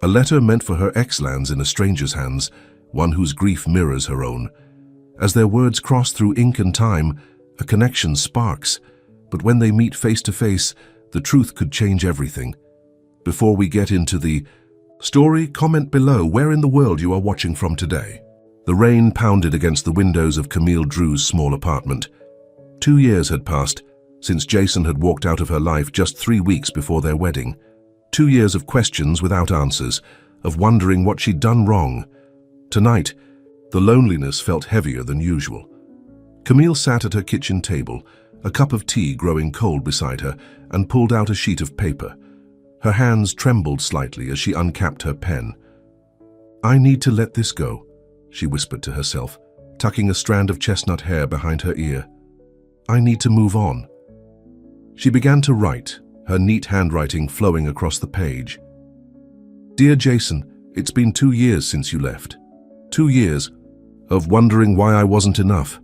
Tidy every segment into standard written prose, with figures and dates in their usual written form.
A letter meant for her ex lands in a stranger's hands, one whose grief mirrors her own. As their words cross through ink and time, a connection sparks, but when they meet face to face, the truth could change everything. Before we get into the story, comment below where in the world you are watching from today. The rain pounded against the windows of Camille Drew's small apartment. 2 years had passed since Jason had walked out of her life just 3 weeks before their wedding. 2 years of questions without answers, of wondering what she'd done wrong. Tonight, the loneliness felt heavier than usual. Camille sat at her kitchen table, a cup of tea growing cold beside her, and pulled out a sheet of paper. Her hands trembled slightly as she uncapped her pen. "I need to let this go," she whispered to herself, tucking a strand of chestnut hair behind her ear. "I need to move on." She began to write, her neat handwriting flowing across the page. "Dear Jason, it's been 2 years since you left. 2 years of wondering why I wasn't enough.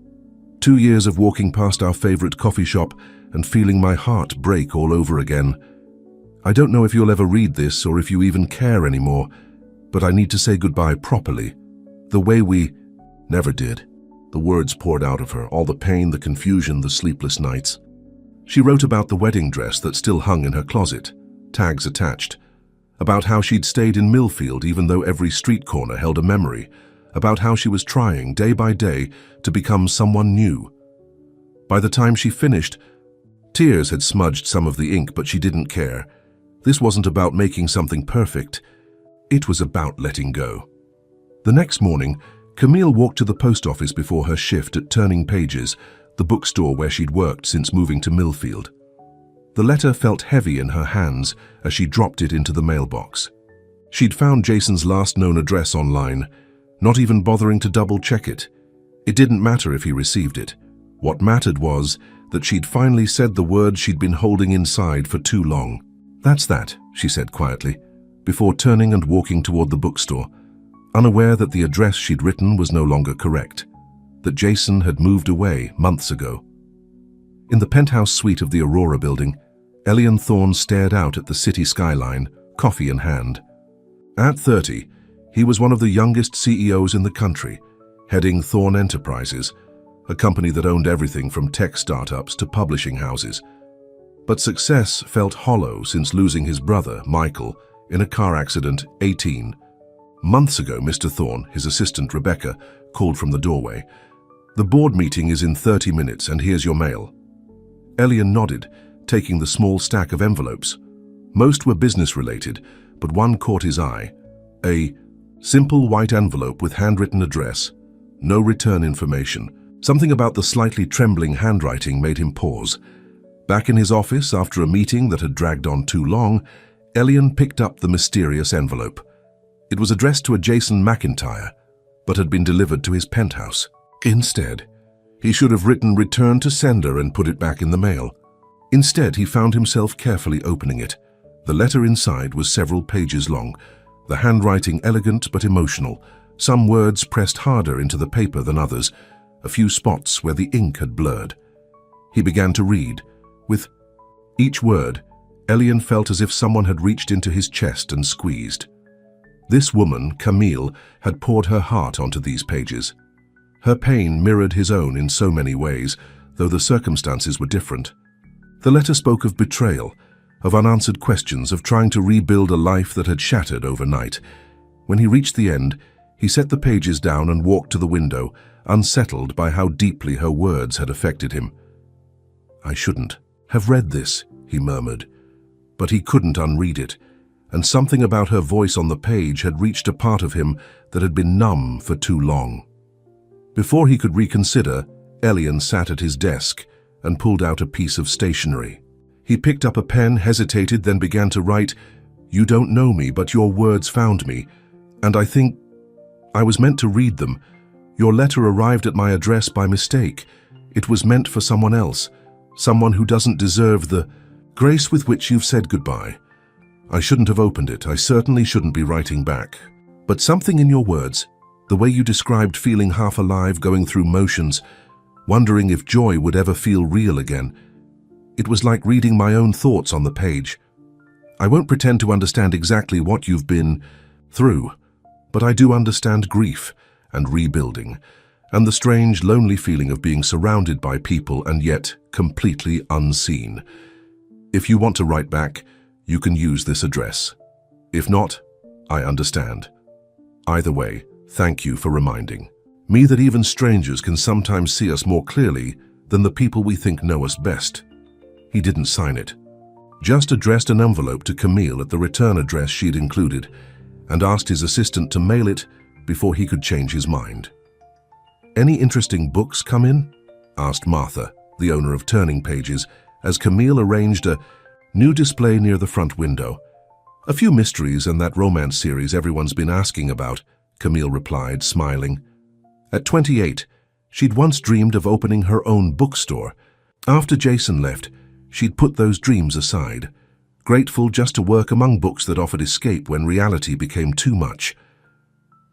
2 years of walking past our favorite coffee shop and feeling my heart break all over again. I don't know if you'll ever read this or if you even care anymore, but I need to say goodbye properly, the way we never did." The words poured out of her, all the pain, the confusion, the sleepless nights. She wrote about the wedding dress that still hung in her closet, tags attached, about how she'd stayed in Millfield even though every street corner held a memory, about how she was trying day by day to become someone new. By the time she finished, tears had smudged some of the ink, but she didn't care. This wasn't about making something perfect. It was about letting go. The next morning, Camille walked to the post office before her shift at Turning Pages, the bookstore where she'd worked since moving to Millfield. The letter felt heavy in her hands as she dropped it into the mailbox. She'd found Jason's last known address online, not even bothering to double-check it. It didn't matter if he received it. What mattered was that she'd finally said the words she'd been holding inside for too long. "That's that," she said quietly, before turning and walking toward the bookstore, unaware that the address she'd written was no longer correct, that Jason had moved away months ago. In the penthouse suite of the Aurora building, Elian Thorne stared out at the city skyline, coffee in hand. At 30, he was one of the youngest CEOs in the country, heading Thorne Enterprises, a company that owned everything from tech startups to publishing houses. But success felt hollow since losing his brother, Michael, in a car accident 18 months ago. Mr. Thorne, his assistant Rebecca, called from the doorway. "The board meeting is in 30 minutes and here's your mail." Elian nodded, taking the small stack of envelopes. Most were business-related, but one caught his eye. A simple white envelope with handwritten address, no return information. Something about the slightly trembling handwriting made him pause. Back in his office, after a meeting that had dragged on too long, Elian picked up the mysterious envelope. It was addressed to a Jason McIntyre, but had been delivered to his penthouse. Instead, he should have written "Return to sender" and put it back in the mail. Instead, he found himself carefully opening it. The letter inside was several pages long, the handwriting elegant but emotional, some words pressed harder into the paper than others, a few spots where the ink had blurred. He began to read. With each word, Elian felt as if someone had reached into his chest and squeezed. This woman, Camille, had poured her heart onto these pages. Her pain mirrored his own in so many ways, though the circumstances were different. The letter spoke of betrayal, of unanswered questions, of trying to rebuild a life that had shattered overnight. When he reached the end, he set the pages down and walked to the window, unsettled by how deeply her words had affected him. "I shouldn't have read this," he murmured. But he couldn't unread it, and something about her voice on the page had reached a part of him that had been numb for too long. Before he could reconsider, Elian sat at his desk and pulled out a piece of stationery. He picked up a pen, hesitated, then began to write, "You don't know me, but your words found me, and I think I was meant to read them. Your letter arrived at my address by mistake. It was meant for someone else, someone who doesn't deserve the grace with which you've said goodbye. I shouldn't have opened it. I certainly shouldn't be writing back. But something in your words, the way you described feeling half alive, going through motions, wondering if joy would ever feel real again. It was like reading my own thoughts on the page. I won't pretend to understand exactly what you've been through, but I do understand grief and rebuilding, and the strange, lonely feeling of being surrounded by people and yet completely unseen. If you want to write back, you can use this address. If not, I understand. Either way, thank you for reminding me that even strangers can sometimes see us more clearly than the people we think know us best. He didn't sign it, just addressed an envelope to Camille at the return address she'd included and asked his assistant to mail it before he could change his mind. "Any interesting books come in?" asked Martha, the owner of Turning Pages, as Camille arranged a new display near the front window. "A few mysteries and that romance series everyone's been asking about," Camille replied, smiling. At 28, she'd once dreamed of opening her own bookstore. After Jason left, she'd put those dreams aside, grateful just to work among books that offered escape when reality became too much.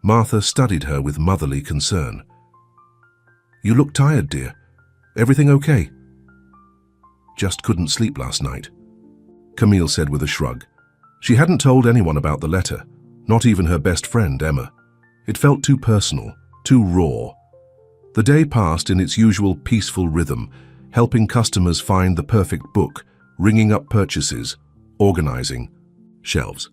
Martha studied her with motherly concern. "You look tired, dear. Everything okay?" "Just couldn't sleep last night," Camille said with a shrug. She hadn't told anyone about the letter, not even her best friend, Emma. It felt too personal, too raw. The day passed in its usual peaceful rhythm, helping customers find the perfect book, ringing up purchases, organizing shelves.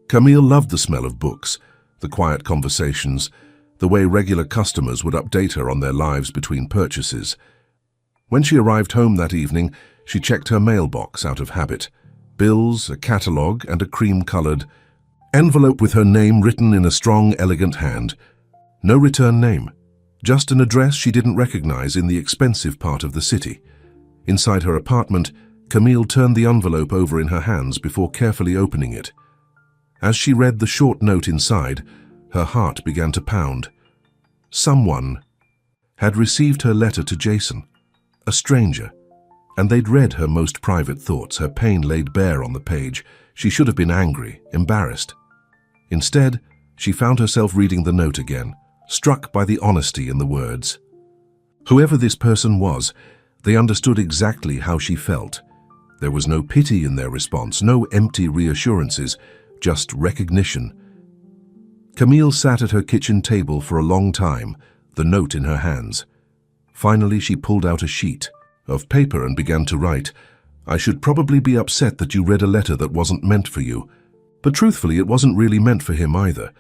Camille loved the smell of books, the quiet conversations, the way regular customers would update her on their lives between purchases. When she arrived home that evening, she checked her mailbox out of habit. Bills, a catalogue, and a cream-colored envelope with her name written in a strong, elegant hand. No return name, just an address she didn't recognize in the expensive part of the city. Inside her apartment, Camille turned the envelope over in her hands before carefully opening it. As she read the short note inside, her heart began to pound. Someone had received her letter to Jason, a stranger, and they'd read her most private thoughts, her pain laid bare on the page. She should have been angry, embarrassed. Instead, she found herself reading the note again, struck by the honesty in the words. Whoever this person was, they understood exactly how she felt. There was no pity in their response, no empty reassurances, just recognition. Camille sat at her kitchen table for a long time, the note in her hands. Finally, she pulled out a sheet of paper and began to write. "I should probably be upset that you read a letter that wasn't meant for you. But truthfully, it wasn't really meant for him either.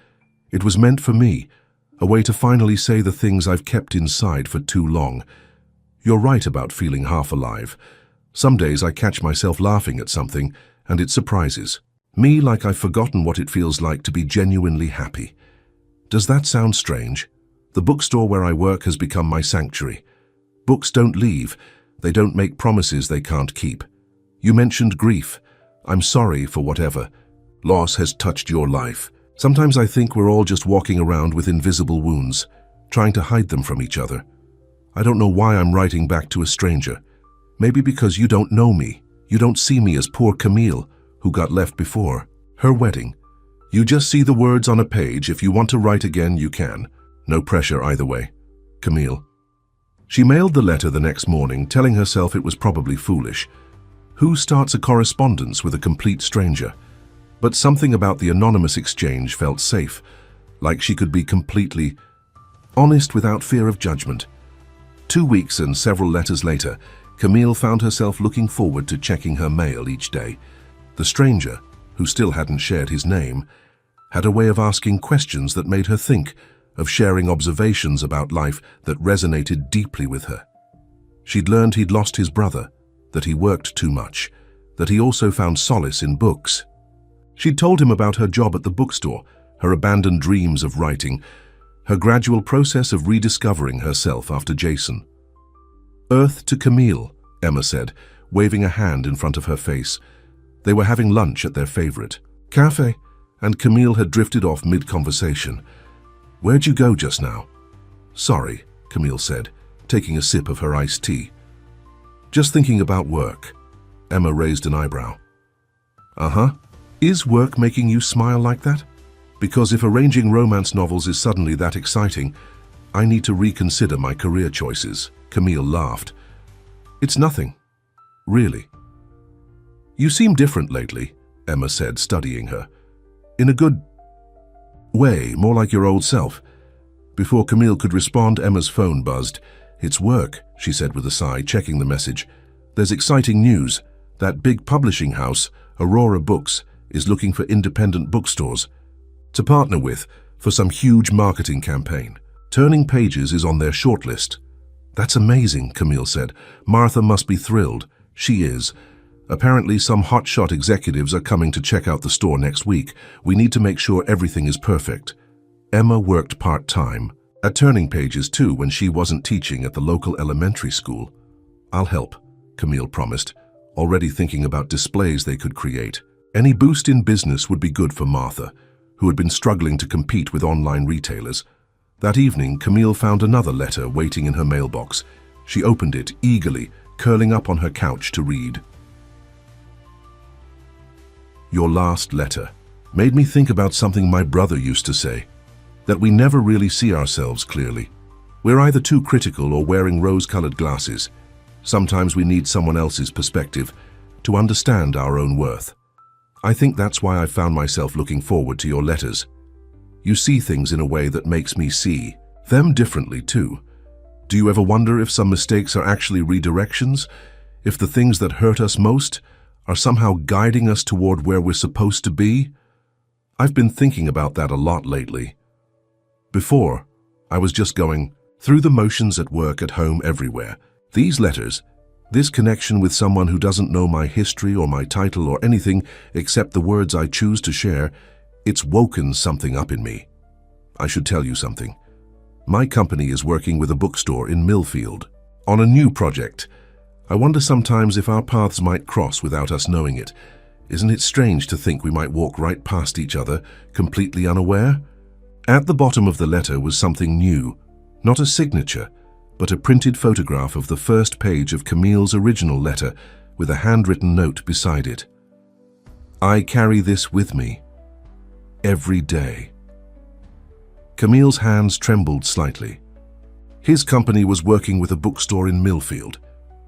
It was meant for me, a way to finally say the things I've kept inside for too long. You're right about feeling half alive. Some days I catch myself laughing at something, and it surprises me like I've forgotten what it feels like to be genuinely happy. Does that sound strange? The bookstore where I work has become my sanctuary. Books don't leave. They don't make promises they can't keep. You mentioned grief. I'm sorry for whatever loss has touched your life. Sometimes I think we're all just walking around with invisible wounds, trying to hide them from each other. I don't know why I'm writing back to a stranger. Maybe because you don't know me. You don't see me as poor Camille, who got left before her wedding. You just see the words on a page. If you want to write again, you can. No pressure either way. Camille." She mailed the letter the next morning, telling herself it was probably foolish. Who starts a correspondence with a complete stranger? But something about the anonymous exchange felt safe, like she could be completely honest without fear of judgment. 2 weeks and several letters later, Camille found herself looking forward to checking her mail each day. The stranger, who still hadn't shared his name, had a way of asking questions that made her think, of sharing observations about life that resonated deeply with her. She'd learned he'd lost his brother, that he worked too much, that he also found solace in books. She'd told him about her job at the bookstore, her abandoned dreams of writing, her gradual process of rediscovering herself after Jason. "Earth to Camille," Emma said, waving a hand in front of her face. They were having lunch at their favorite cafe, and Camille had drifted off mid-conversation. "Where'd you go just now?" "Sorry," Camille said, taking a sip of her iced tea. "Just thinking about work." Emma raised an eyebrow. "Uh-huh. Is work making you smile like that? Because if arranging romance novels is suddenly that exciting, I need to reconsider my career choices." Camille laughed. "It's nothing. Really." "You seem different lately," Emma said, studying her. "In a good Way more like your old self." Before Camille could respond, Emma's phone buzzed. "It's work," she said with a sigh, checking the message. "There's exciting news. That big publishing house, Aurora Books, is looking for independent bookstores to partner with for some huge marketing campaign. Turning Pages is on their shortlist." "That's amazing," Camille said. "Martha must be thrilled." "She is. Apparently some hotshot executives are coming to check out the store next week. We need to make sure everything is perfect." Emma worked part-time at Turning Pages too when she wasn't teaching at the local elementary school. "I'll help," Camille promised, already thinking about displays they could create. Any boost in business would be good for Martha, who had been struggling to compete with online retailers. That evening, Camille found another letter waiting in her mailbox. She opened it eagerly, curling up on her couch to read. "Your last letter made me think about something my brother used to say, that we never really see ourselves clearly. We're either too critical or wearing rose-colored glasses. Sometimes we need someone else's perspective to understand our own worth. I think that's why I found myself looking forward to your letters. You see things in a way that makes me see them differently too. Do you ever wonder if some mistakes are actually redirections? If the things that hurt us most are somehow guiding us toward where we're supposed to be? I've been thinking about that a lot lately. Before, I was just going through the motions at work, at home, everywhere. These letters, this connection with someone who doesn't know my history or my title or anything except the words I choose to share, it's woken something up in me. I should tell you something. My company is working with a bookstore in Millfield on a new project. I wonder sometimes if our paths might cross without us knowing it. Isn't it strange to think we might walk right past each other, completely unaware?" At the bottom of the letter was something new, not a signature, but a printed photograph of the first page of Camille's original letter with a handwritten note beside it. "I carry this with me every day." Camille's hands trembled slightly. His company was working with a bookstore in Millfield.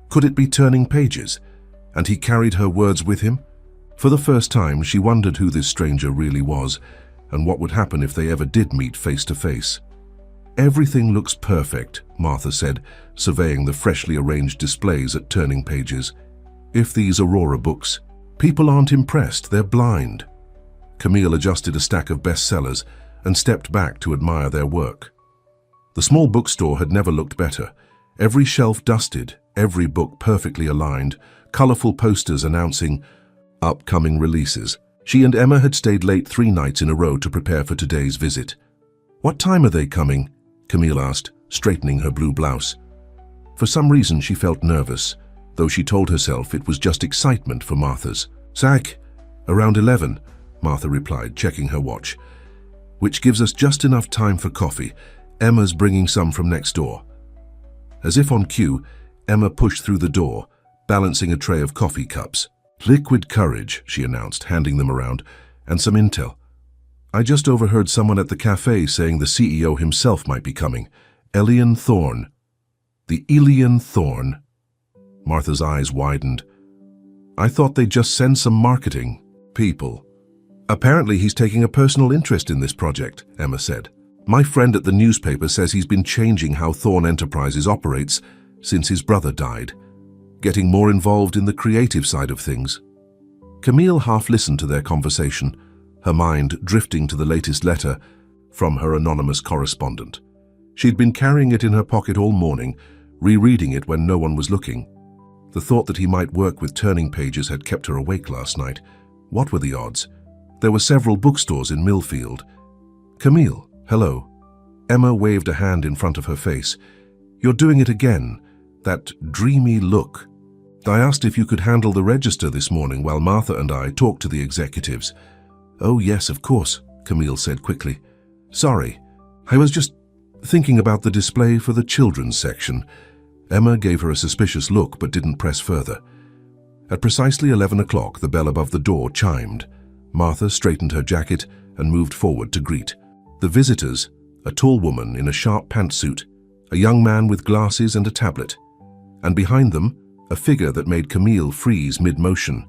Could it be Turning Pages? And he carried her words with him? For the first time, she wondered who this stranger really was, and what would happen if they ever did meet face to face. "Everything looks perfect," Martha said, surveying the freshly arranged displays at Turning Pages. "If these Aurora Books, people aren't impressed, they're blind." Camille adjusted a stack of bestsellers and stepped back to admire their work. The small bookstore had never looked better. Every shelf dusted, every book perfectly aligned, colorful posters announcing upcoming releases. She and Emma had stayed late 3 nights in a row to prepare for today's visit. "What time are they coming?" Camille asked, straightening her blue blouse. For some reason she felt nervous, though she told herself it was just excitement for Martha's. "Zach, around 11, Martha replied, checking her watch. "Which gives us just enough time for coffee. Emma's bringing some from next door." As if on cue, Emma pushed through the door, balancing a tray of coffee cups. "Liquid courage," she announced, handing them around, "and some intel. I just overheard someone at the cafe saying the CEO himself might be coming. Elian Thorne." "The Elian Thorne?" Martha's eyes widened. "I thought they'd just send some marketing people." "Apparently he's taking a personal interest in this project," Emma said. "My friend at the newspaper says he's been changing how Thorne Enterprises operates since his brother died, getting more involved in the creative side of things." Camille half listened to their conversation, her mind drifting to the latest letter from her anonymous correspondent. She'd been carrying it in her pocket all morning, rereading it when no one was looking. The thought that he might work with Turning Pages had kept her awake last night. What were the odds? There were several bookstores in Millfield. "Camille, hello." Emma waved a hand in front of her face. "You're doing it again. That dreamy look. I asked if you could handle the register this morning while Martha and I talked to the executives." "Oh yes, of course," Camille said quickly. "Sorry, I was just thinking about the display for the children's section." Emma gave her a suspicious look but didn't press further. At precisely 11 o'clock, the bell above the door chimed. Martha straightened her jacket and moved forward to greet the visitors, a tall woman in a sharp pantsuit, a young man with glasses and a tablet, and behind them, a figure that made Camille freeze mid-motion.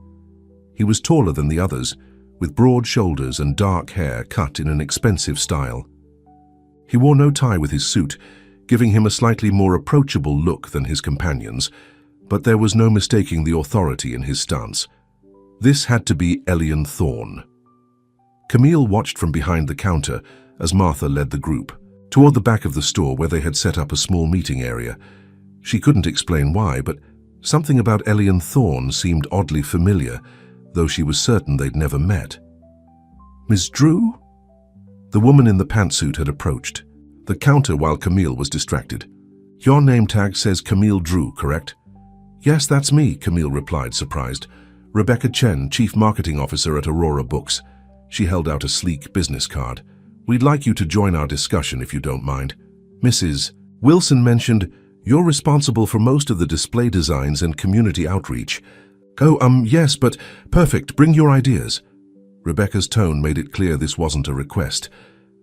He was taller than the others, with broad shoulders and dark hair cut in an expensive style. He wore no tie with his suit, giving him a slightly more approachable look than his companions, but there was no mistaking the authority in his stance. This had to be Elian Thorne. Camille watched from behind the counter as Martha led the group toward the back of the store where they had set up a small meeting area. She couldn't explain why, but something about Elian Thorne seemed oddly familiar, though she was certain they'd never met. "Miss Drew?" The woman in the pantsuit had approached the counter while Camille was distracted. "Your name tag says Camille Drew, correct?" "Yes, that's me," Camille replied, surprised. "Rebecca Chen, Chief Marketing Officer at Aurora Books." She held out a sleek business card. "We'd like you to join our discussion if you don't mind." "Mrs. Wilson mentioned you're responsible for most of the display designs and community outreach." "Oh, yes, but perfect. Bring your ideas." Rebecca's tone made it clear this wasn't a request.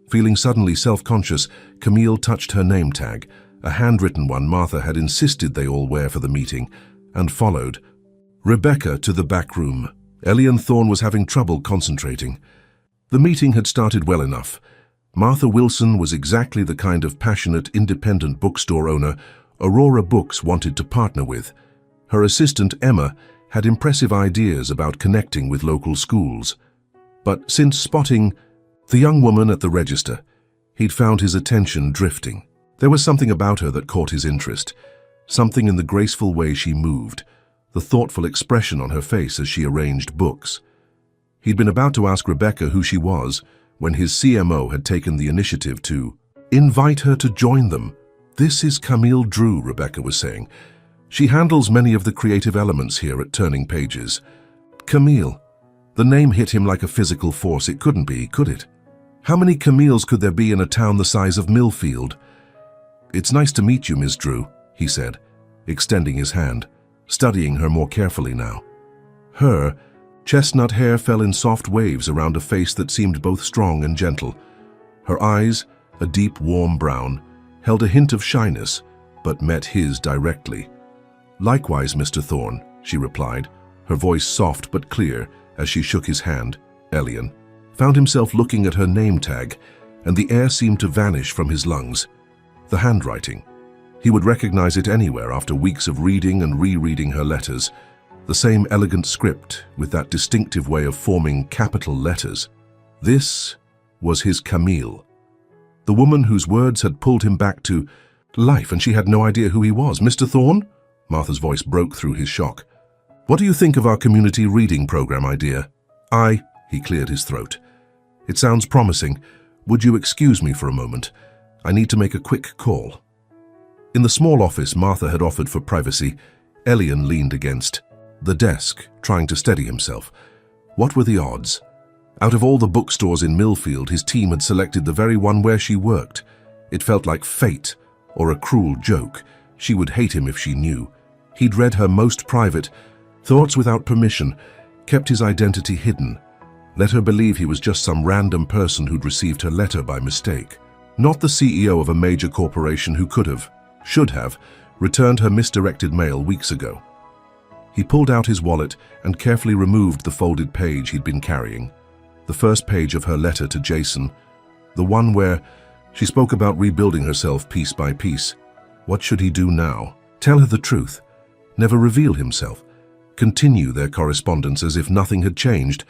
Feeling suddenly self-conscious, Camille touched her name tag, a handwritten one Martha had insisted they all wear for the meeting, and followed Rebecca to the back room. Elian Thorne was having trouble concentrating. The meeting had started well enough. Martha Wilson was exactly the kind of passionate, independent bookstore owner Aurora Books wanted to partner with. Her assistant, Emma, had impressive ideas about connecting with local schools. But since spotting the young woman at the register, he'd found his attention drifting. There was something about her that caught his interest, something in the graceful way she moved, the thoughtful expression on her face as she arranged books. He'd been about to ask Rebecca who she was when his CMO had taken the initiative to invite her to join them. "This is Camille Drew," Rebecca was saying. "She handles many of the creative elements here at Turning Pages." Camille. The name hit him like a physical force. It couldn't be, could it? How many Camilles could there be in a town the size of Millfield? "It's nice to meet you, Miss Drew," he said, extending his hand, studying her more carefully now. Her chestnut hair fell in soft waves around a face that seemed both strong and gentle. Her eyes, a deep, warm brown, held a hint of shyness, but met his directly. "Likewise, Mr. Thorne," she replied, her voice soft but clear as she shook his hand. Elian found himself looking at her name tag, and the air seemed to vanish from his lungs. The handwriting. He would recognize it anywhere after weeks of reading and rereading her letters. The same elegant script with that distinctive way of forming capital letters. This was his Camille. The woman whose words had pulled him back to life, and she had no idea who he was. "Mr. Thorne?" Martha's voice broke through his shock. "What do you think of our community reading program idea?" He cleared his throat. "It sounds promising. Would you excuse me for a moment? I need to make a quick call." In the small office Martha had offered for privacy, Elian leaned against the desk, trying to steady himself. What were the odds? Out of all the bookstores in Millfield, his team had selected the very one where she worked. It felt like fate, or a cruel joke. She would hate him if she knew. He'd read her most private thoughts without permission, kept his identity hidden, let her believe he was just some random person who'd received her letter by mistake. Not the CEO of a major corporation who could have, should have, returned her misdirected mail weeks ago. He pulled out his wallet and carefully removed the folded page he'd been carrying. The first page of her letter to Jason, the one where she spoke about rebuilding herself piece by piece. What should he do now? Tell her the truth? Never reveal himself? Continue their correspondence as if nothing had changed?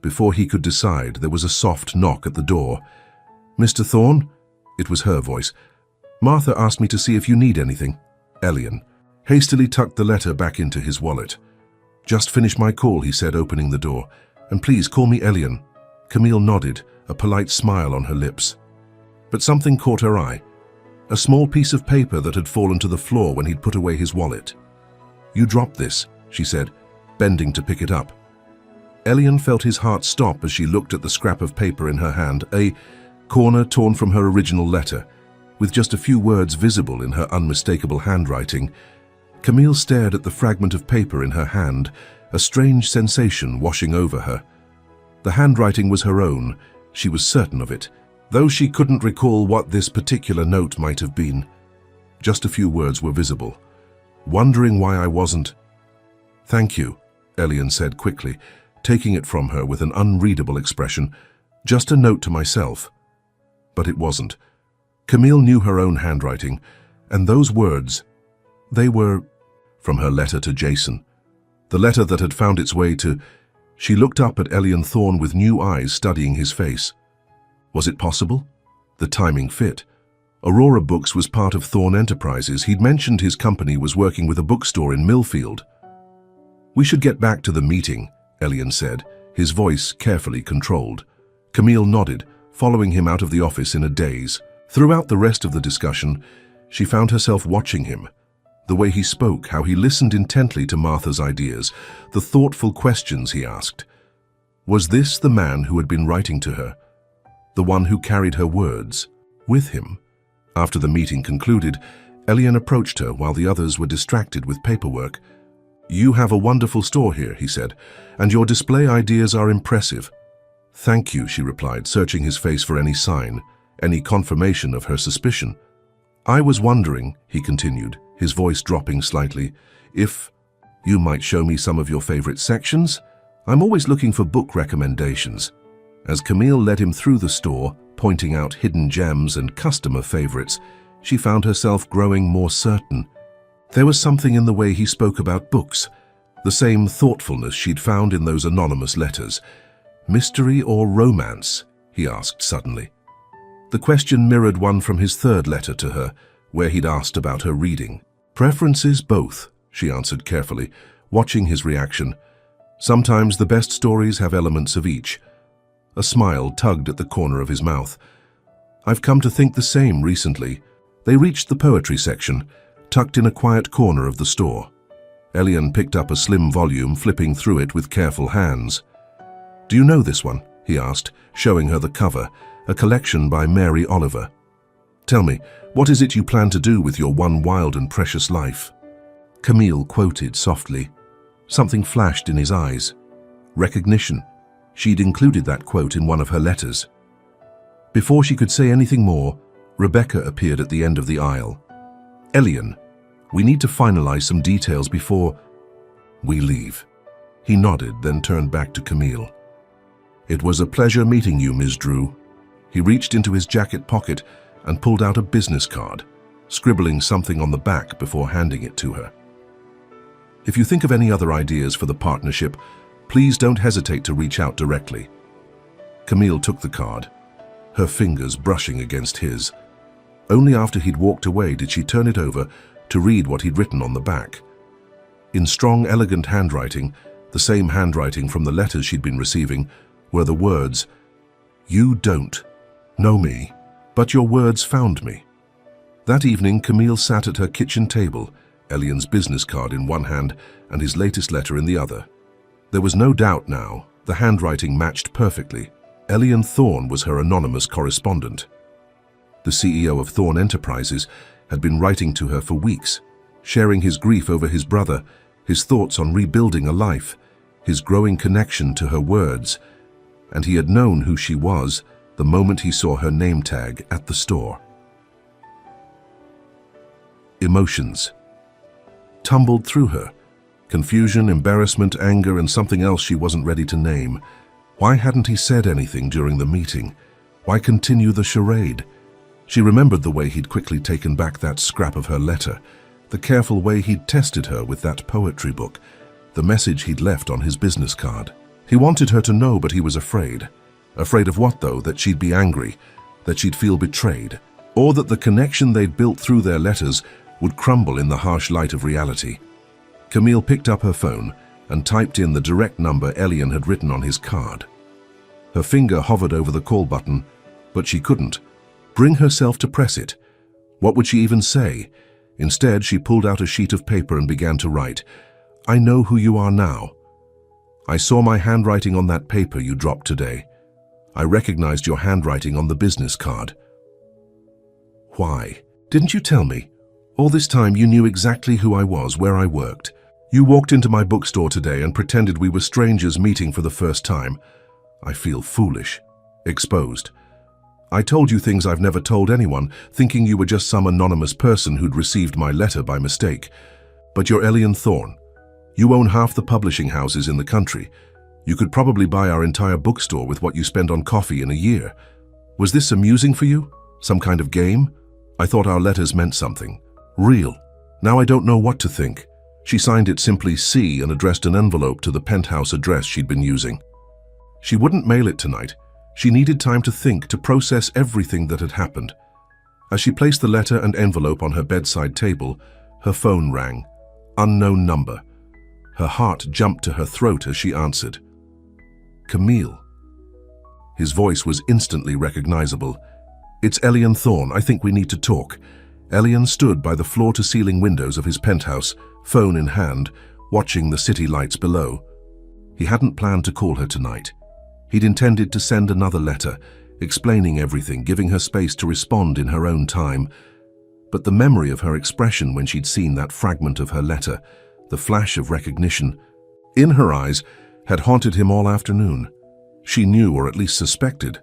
Before he could decide, there was a soft knock at the door. "Mr. Thorne?" It was her voice. "Martha asked me to see if you need anything." Elian hastily tucked the letter back into his wallet. "Just finished my call," he said, opening the door. "And please call me Elian." Camille nodded, a polite smile on her lips. But something caught her eye. A small piece of paper that had fallen to the floor when he'd put away his wallet. "You dropped this," she said, bending to pick it up. Elian felt his heart stop as she looked at the scrap of paper in her hand, a corner torn from her original letter, with just a few words visible in her unmistakable handwriting. Camille stared at the fragment of paper in her hand, a strange sensation washing over her. The handwriting was her own, she was certain of it, though she couldn't recall what this particular note might have been. Just a few words were visible. "Wondering why I wasn't—" "Thank you," Elian said quickly, taking it from her with an unreadable expression. Just a note to myself. But it wasn't. Camille knew her own handwriting, and those words, they were from her letter to Jason. The letter that had found its way to... She looked up at Elian Thorne with new eyes studying his face. Was it possible? The timing fit. Aurora Books was part of Thorne Enterprises. He'd mentioned his company was working with a bookstore in Millfield. "We should get back to the meeting," Elian said, his voice carefully controlled. Camille nodded, following him out of the office in a daze. Throughout the rest of the discussion, she found herself watching him. The way he spoke, how he listened intently to Martha's ideas, the thoughtful questions he asked. Was this the man who had been writing to her? The one who carried her words with him? After the meeting concluded, Elian approached her while the others were distracted with paperwork. "You have a wonderful store here," he said, "and your display ideas are impressive." "Thank you," she replied, searching his face for any sign, any confirmation of her suspicion. "I was wondering," he continued, his voice dropping slightly, "if you might show me some of your favorite sections? I'm always looking for book recommendations." As Camille led him through the store, pointing out hidden gems and customer favorites, she found herself growing more certain. There was something in the way he spoke about books, the same thoughtfulness she'd found in those anonymous letters. "Mystery or romance?" he asked suddenly. The question mirrored one from his third letter to her, where he'd asked about her reading. "Preferences, both," she answered carefully, watching his reaction. "Sometimes the best stories have elements of each." A smile tugged at the corner of his mouth. "I've come to think the same recently." They reached the poetry section, tucked in a quiet corner of the store. Elian picked up a slim volume, flipping through it with careful hands. "Do you know this one?" he asked, showing her the cover, a collection by Mary Oliver. "Tell me, what is it you plan to do with your one wild and precious life?" Camille quoted softly. Something flashed in his eyes. Recognition. She'd included that quote in one of her letters. Before she could say anything more, Rebecca appeared at the end of the aisle. "Elian, we need to finalize some details before we leave." He nodded, then turned back to Camille. "It was a pleasure meeting you, Ms. Drew." He reached into his jacket pocket and pulled out a business card, scribbling something on the back before handing it to her. "If you think of any other ideas for the partnership, please don't hesitate to reach out directly." Camille took the card, her fingers brushing against his. Only after he'd walked away did she turn it over to read what he'd written on the back. In strong, elegant handwriting, the same handwriting from the letters she'd been receiving, were the words, "You don't know me, but your words found me." That evening, Camille sat at her kitchen table, Elian's business card in one hand and his latest letter in the other. There was no doubt now, the handwriting matched perfectly. Elian Thorne was her anonymous correspondent. The CEO of Thorne Enterprises had been writing to her for weeks, sharing his grief over his brother, his thoughts on rebuilding a life, his growing connection to her words, and he had known who she was the moment he saw her name tag at the store. Emotions tumbled through her. Confusion, embarrassment, anger, and something else she wasn't ready to name. Why hadn't he said anything during the meeting? Why continue the charade? She remembered the way he'd quickly taken back that scrap of her letter, the careful way he'd tested her with that poetry book, the message he'd left on his business card. He wanted her to know, but he was afraid. Afraid of what, though? That she'd be angry, that she'd feel betrayed, or that the connection they'd built through their letters would crumble in the harsh light of reality. Camille picked up her phone and typed in the direct number Elian had written on his card. Her finger hovered over the call button, but she couldn't bring herself to press it. What would she even say? Instead, she pulled out a sheet of paper and began to write, "I know who you are now. I saw my handwriting on that paper you dropped today. I recognized your handwriting on the business card. Why? Didn't you tell me? All this time you knew exactly who I was, where I worked. You walked into my bookstore today and pretended we were strangers meeting for the first time. I feel foolish, exposed. I told you things I've never told anyone, thinking you were just some anonymous person who'd received my letter by mistake. But you're Elian Thorne. You own half the publishing houses in the country. You could probably buy our entire bookstore with what you spend on coffee in a year. Was this amusing for you? Some kind of game? I thought our letters meant something. Real. Now I don't know what to think. She signed it simply C and addressed an envelope to the penthouse address she'd been using. She wouldn't mail it tonight. She needed time to think, to process everything that had happened. As she placed the letter and envelope on her bedside table, her phone rang. Unknown number. Her heart jumped to her throat as she answered. Camille. His voice was instantly recognizable. It's Elian Thorne. I think we need to talk. Elian stood by the floor-to-ceiling windows of his penthouse, phone in hand, watching the city lights below. He hadn't planned to call her tonight. He'd intended to send another letter, explaining everything, giving her space to respond in her own time. But the memory of her expression when she'd seen that fragment of her letter, the flash of recognition, in her eyes, had haunted him all afternoon. She knew, or at least suspected,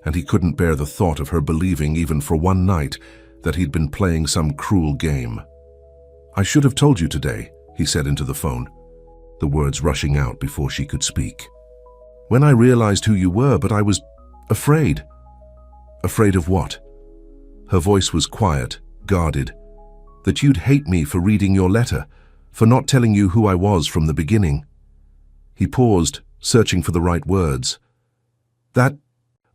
and he couldn't bear the thought of her believing, even for one night, that he'd been playing some cruel game. I should have told you today, he said into the phone, the words rushing out before she could speak. When I realized who you were, but I was afraid. Afraid of what? Her voice was quiet, guarded. That you'd hate me for reading your letter, for not telling you who I was from the beginning. He paused, searching for the right words. That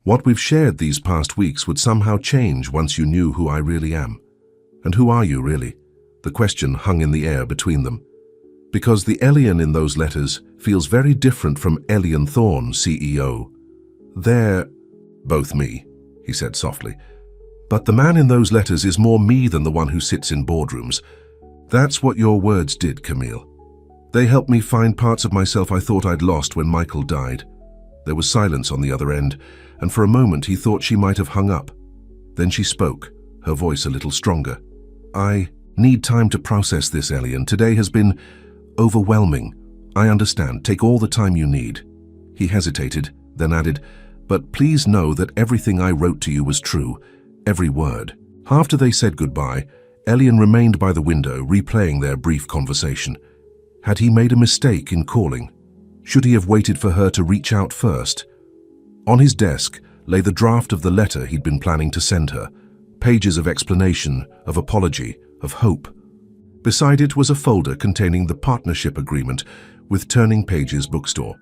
what we've shared these past weeks would somehow change once you knew who I really am. And who are you, really? The question hung in the air between them. Because the Elian in those letters feels very different from Elian Thorne, CEO. They're both me, he said softly. But the man in those letters is more me than the one who sits in boardrooms. That's what your words did, Camille. They helped me find parts of myself I thought I'd lost when Michael died. There was silence on the other end, and for a moment he thought she might have hung up. Then she spoke, her voice a little stronger. I need time to process this, Elian. Today has been overwhelming. I understand. Take all the time you need. He hesitated, then added, but please know that everything I wrote to you was true, every word. After they said goodbye, Elian remained by the window, replaying their brief conversation. Had he made a mistake in calling? Should he have waited for her to reach out first? On his desk lay the draft of the letter he'd been planning to send her, pages of explanation, of apology, of hope. Beside it was a folder containing the partnership agreement with Turning Pages Bookstore.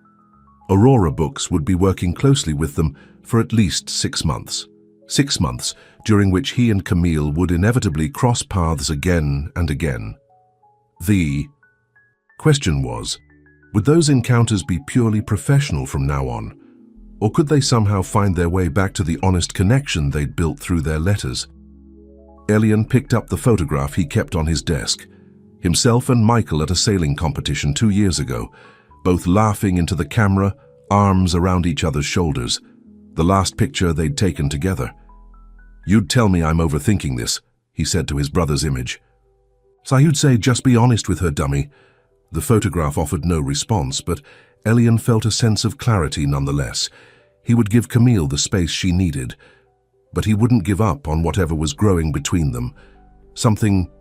Aurora Books would be working closely with them for at least 6 months. 6 months during which he and Camille would inevitably cross paths again and again. The question was, would those encounters be purely professional from now on? Or could they somehow find their way back to the honest connection they'd built through their letters? Elian picked up the photograph he kept on his desk. Himself and Michael at a sailing competition 2 years ago, both laughing into the camera, arms around each other's shoulders. The last picture they'd taken together. You'd tell me I'm overthinking this, he said to his brother's image. So you'd say just be honest with her, dummy. The photograph offered no response, but Elian felt a sense of clarity nonetheless. He would give Camille the space she needed, but he wouldn't give up on whatever was growing between them. Something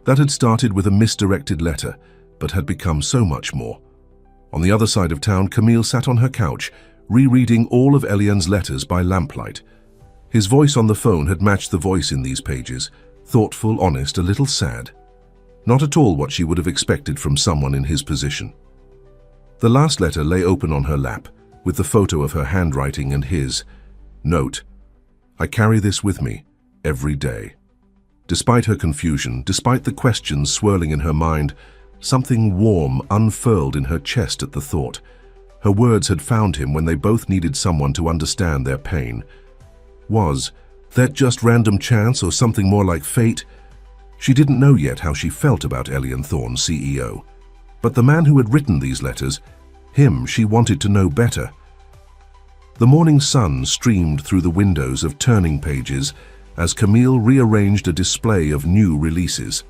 that had started with a misdirected letter, but had become so much more. On the other side of town, Camille sat on her couch, rereading all of Elian's letters by lamplight. His voice on the phone had matched the voice in these pages, thoughtful, honest, a little sad. Not at all what she would have expected from someone in his position. The last letter lay open on her lap, with the photo of her handwriting and his. Note, I carry this with me, every day. Despite her confusion, despite the questions swirling in her mind, something warm unfurled in her chest at the thought. Her words had found him when they both needed someone to understand their pain. Was that just random chance or something more like fate? She didn't know yet how she felt about Elian Thorne, CEO. But the man who had written these letters, him she wanted to know better. The morning sun streamed through the windows of Turning Pages as Camille rearranged a display of new releases.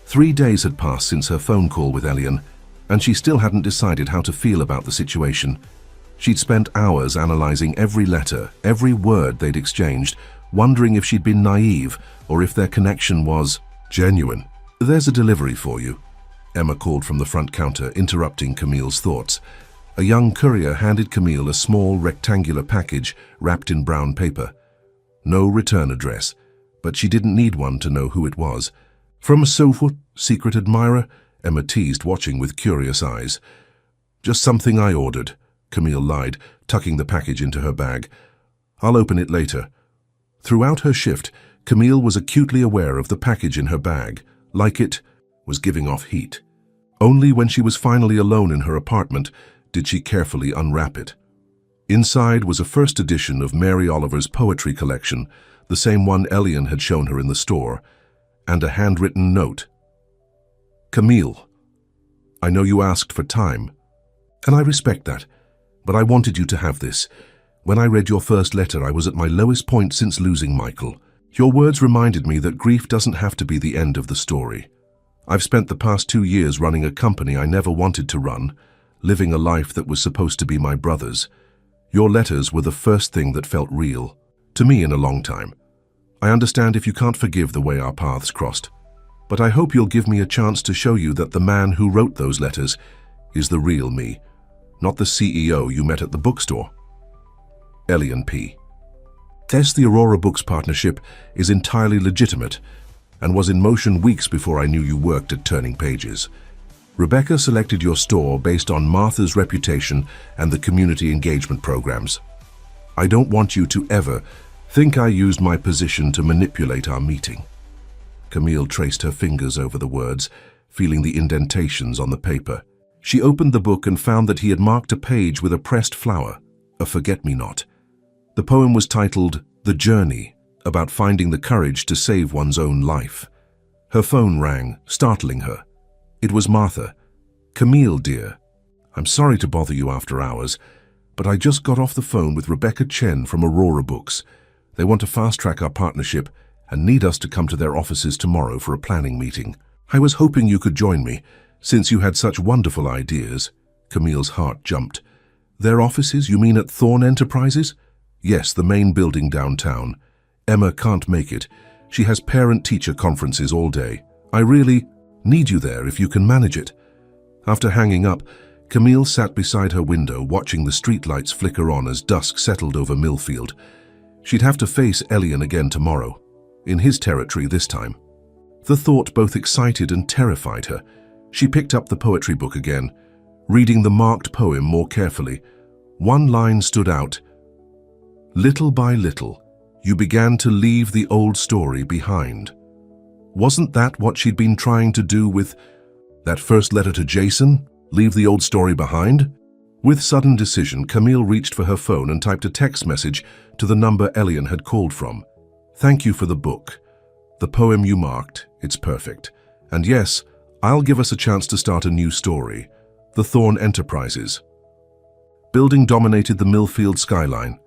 3 days had passed since her phone call with Elian, and she still hadn't decided how to feel about the situation. She'd spent hours analyzing every letter, every word they'd exchanged, wondering if she'd been naive or if their connection was genuine. There's a delivery for you, Emma called from the front counter, interrupting Camille's thoughts. A young courier handed Camille a small rectangular package wrapped in brown paper. No return address, but she didn't need one to know who it was. From a Sophut, secret admirer? Emma teased, watching with curious eyes. Just something I ordered, Camille lied, tucking the package into her bag. I'll open it later. Throughout her shift, Camille was acutely aware of the package in her bag, like it was giving off heat. Only when she was finally alone in her apartment did she carefully unwrap it. Inside was a first edition of Mary Oliver's poetry collection, the same one Elian had shown her in the store, and a handwritten note. Camille, I know you asked for time, and I respect that, but I wanted you to have this. When I read your first letter, I was at my lowest point since losing Michael. Your words reminded me that grief doesn't have to be the end of the story. I've spent the past 2 years running a company I never wanted to run, living a life that was supposed to be my brother's. Your letters were the first thing that felt real, to me in a long time. I understand if you can't forgive the way our paths crossed, but I hope you'll give me a chance to show you that the man who wrote those letters is the real me, not the CEO you met at the bookstore. Elian P. Yes, the Aurora Books partnership is entirely legitimate and was in motion weeks before I knew you worked at Turning Pages. Rebecca selected your store based on Martha's reputation and the community engagement programs. I don't want you to ever think I used my position to manipulate our meeting. Camille traced her fingers over the words, feeling the indentations on the paper. She opened the book and found that he had marked a page with a pressed flower, a forget-me-not. The poem was titled The Journey, about finding the courage to save one's own life. Her phone rang, startling her. It was Martha. Camille, dear, I'm sorry to bother you after hours, but I just got off the phone with Rebecca Chen from Aurora Books. They want to fast-track our partnership and need us to come to their offices tomorrow for a planning meeting. I was hoping you could join me, since you had such wonderful ideas. Camille's heart jumped. Their offices, you mean at Thorn Enterprises? Yes, the main building downtown. Emma can't make it. She has parent-teacher conferences all day. I really need you there if you can manage it. After hanging up, Camille sat beside her window watching the streetlights flicker on as dusk settled over Millfield. She'd have to face Elian again tomorrow, in his territory this time. The thought both excited and terrified her. She picked up the poetry book again, reading the marked poem more carefully. One line stood out. Little by little, you began to leave the old story behind. Wasn't that what she'd been trying to do with that first letter to Jason? Leave the old story behind? With sudden decision, Camille reached for her phone and typed a text message to the number Elian had called from. Thank you for the book. The poem you marked, it's perfect. And yes, I'll give us a chance to start a new story. The Thorn Enterprises. Building dominated the Millfield skyline.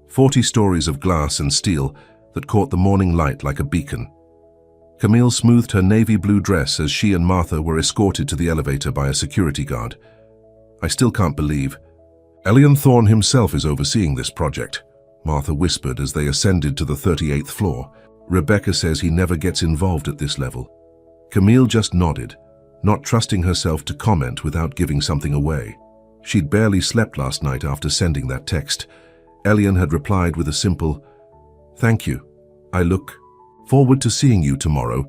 40 stories of glass and steel that caught the morning light like a beacon. Camille smoothed her navy blue dress as she and Martha were escorted to the elevator by a security guard. I still can't believe. Elian Thorn himself is overseeing this project, Martha whispered as they ascended to the 38th floor. Rebecca says he never gets involved at this level. Camille just nodded, not trusting herself to comment without giving something away. She'd barely slept last night after sending that text. Elian had replied with a simple, "Thank you. I look forward to seeing you tomorrow."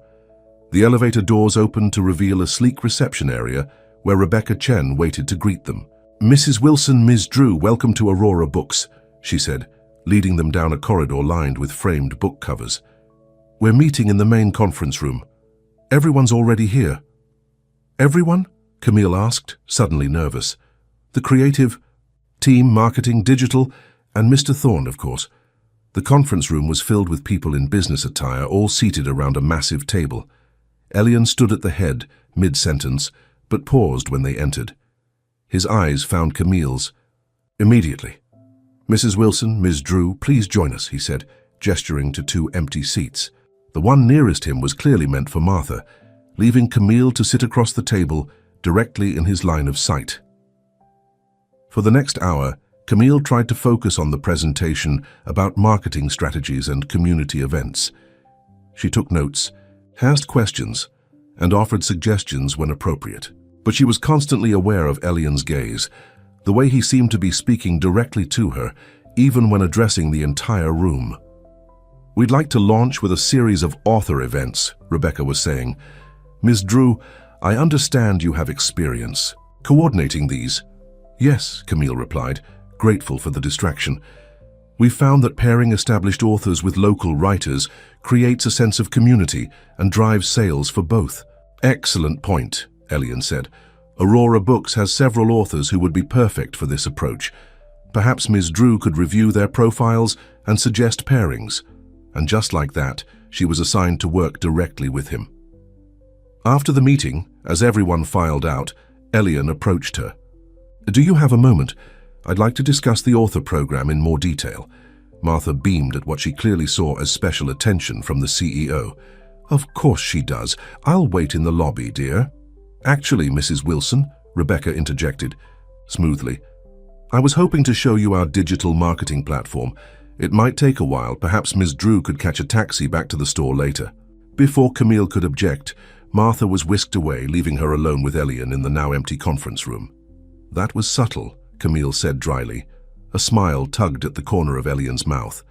The elevator doors opened to reveal a sleek reception area where Rebecca Chen waited to greet them. "Mrs. Wilson, Ms. Drew, welcome to Aurora Books," she said, leading them down a corridor lined with framed book covers. "We're meeting in the main conference room. Everyone's already here." "Everyone?" Camille asked, suddenly nervous. "The creative team, marketing, digital, and Mr. Thorn, of course." The conference room was filled with people in business attire, all seated around a massive table. Elian stood at the head, mid-sentence, but paused when they entered. His eyes found Camille's. Immediately. "Mrs. Wilson, Ms. Drew, please join us," he said, gesturing to 2 empty seats. The one nearest him was clearly meant for Martha, leaving Camille to sit across the table, directly in his line of sight. For the next hour, Camille tried to focus on the presentation about marketing strategies and community events. She took notes, asked questions, and offered suggestions when appropriate. But she was constantly aware of Elian's gaze, the way he seemed to be speaking directly to her, even when addressing the entire room. "We'd like to launch with a series of author events," Rebecca was saying. "Ms. Drew, I understand you have experience coordinating these." "Yes," Camille replied, grateful for the distraction. "We've found that pairing established authors with local writers creates a sense of community and drives sales for both." "Excellent point," Elian said. "Aurora Books has several authors who would be perfect for this approach. Perhaps Ms. Drew could review their profiles and suggest pairings." And just like that, she was assigned to work directly with him. After the meeting, as everyone filed out, Elian approached her. "Do you have a moment? I'd like to discuss the author program in more detail." Martha beamed at what she clearly saw as special attention from the CEO. "Of course she does. I'll wait in the lobby, dear." "Actually, Mrs. Wilson," Rebecca interjected smoothly, "I was hoping to show you our digital marketing platform. It might take a while. Perhaps Ms. Drew could catch a taxi back to the store later." Before Camille could object, Martha was whisked away, leaving her alone with Elian in the now empty conference room. "That was subtle," Camille said dryly. A smile tugged at the corner of Elian's mouth.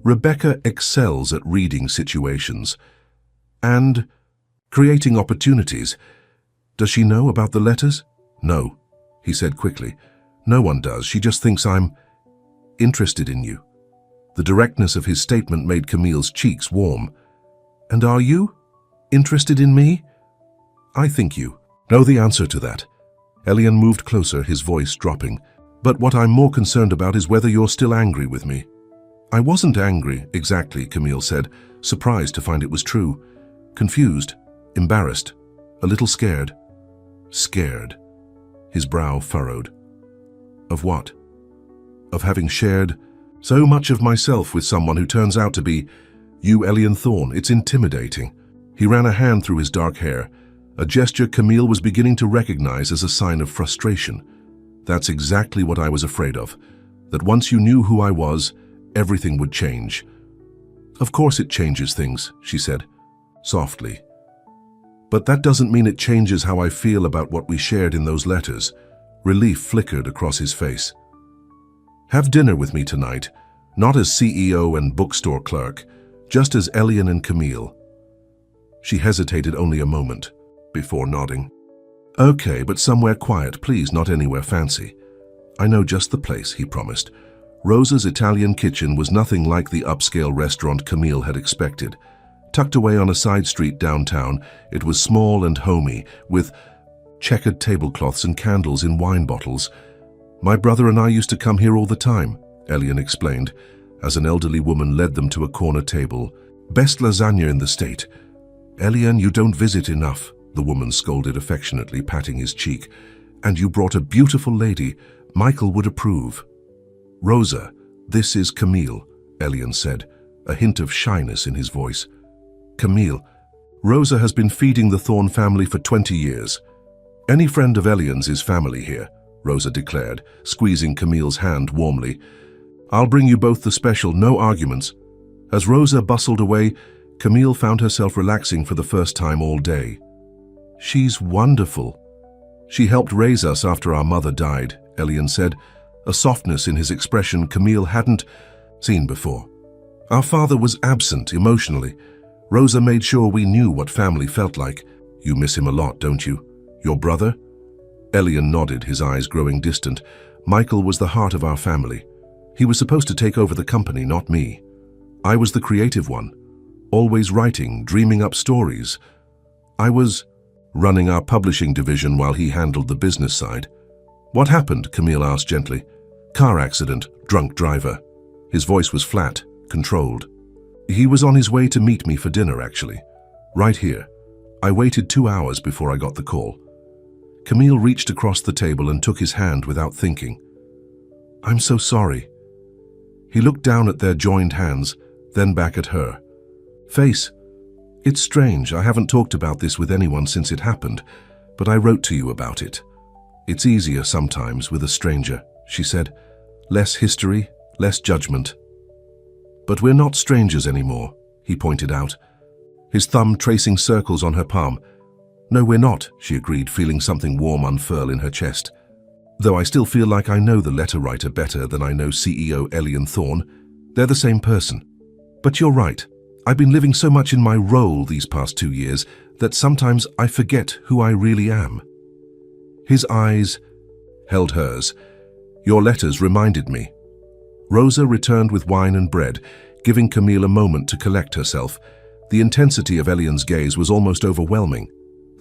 "Rebecca excels at reading situations and creating opportunities. Does she know about the letters?" "No," he said quickly. "No one does. She just thinks I'm interested in you." The directness of his statement made Camille's cheeks warm. "And are you interested in me?" "I think you know the answer to that." Elian moved closer, his voice dropping. "But what I'm more concerned about is whether you're still angry with me." "I wasn't angry, exactly," Camille said, surprised to find it was true. "Confused, embarrassed, a little scared." "Scared?" His brow furrowed. "Of what?" "Of having shared so much of myself with someone who turns out to be you, Elian Thorne. It's intimidating." He ran a hand through his dark hair, a gesture Camille was beginning to recognize as a sign of frustration. "That's exactly what I was afraid of, that once you knew who I was, everything would change." "Of course it changes things," she said, softly. "But that doesn't mean it changes how I feel about what we shared in those letters." Relief flickered across his face. "Have dinner with me tonight, not as CEO and bookstore clerk, just as Elian and Camille." She hesitated only a moment, before nodding. "Okay, but somewhere quiet, please, not anywhere fancy." "I know just the place," he promised. Rosa's Italian kitchen was nothing like the upscale restaurant Camille had expected. Tucked away on a side street downtown, it was small and homey, with checkered tablecloths and candles in wine bottles. "My brother and I used to come here all the time," Elian explained, as an elderly woman led them to a corner table. "Best lasagna in the state." "Elian, you don't visit enough," the woman scolded affectionately, patting his cheek. "And you brought a beautiful lady. Michael would approve." "Rosa, this is Camille," Elian said, a hint of shyness in his voice. "Camille, Rosa has been feeding the Thorne family for 20 years. Any friend of Elian's is family here," Rosa declared, squeezing Camille's hand warmly. "I'll bring you both the special, no arguments." As Rosa bustled away, Camille found herself relaxing for the first time all day. "She's wonderful. She helped raise us after our mother died," Elian said, a softness in his expression Camille hadn't seen before. "Our father was absent emotionally. Rosa made sure we knew what family felt like." "You miss him a lot, don't you? Your brother?" Elian nodded, his eyes growing distant. "Michael was the heart of our family. He was supposed to take over the company, not me. I was the creative one, always writing, dreaming up stories. I was running our publishing division while he handled the business side." "What happened?" Camille asked gently. "Car accident, drunk driver." His voice was flat, controlled. "He was on his way to meet me for dinner, actually. Right here. I waited 2 hours before I got the call." Camille reached across the table and took his hand without thinking. "I'm so sorry." He looked down at their joined hands, then back at her. "Face, it's strange. I haven't talked about this with anyone since it happened, but I wrote to you about it. It's easier sometimes with a stranger," she said. "Less history, less judgment." "But we're not strangers anymore," he pointed out, his thumb tracing circles on her palm. "No, we're not," she agreed, feeling something warm unfurl in her chest. Though I still feel like I know the letter writer better than I know CEO Elian Thorne. They're the same person. But you're right. I've been living so much in my role these past 2 years that sometimes I forget who I really am. His eyes held hers. Your letters reminded me. Rosa returned with wine and bread, giving Camille a moment to collect herself. The intensity of Elian's gaze was almost overwhelming.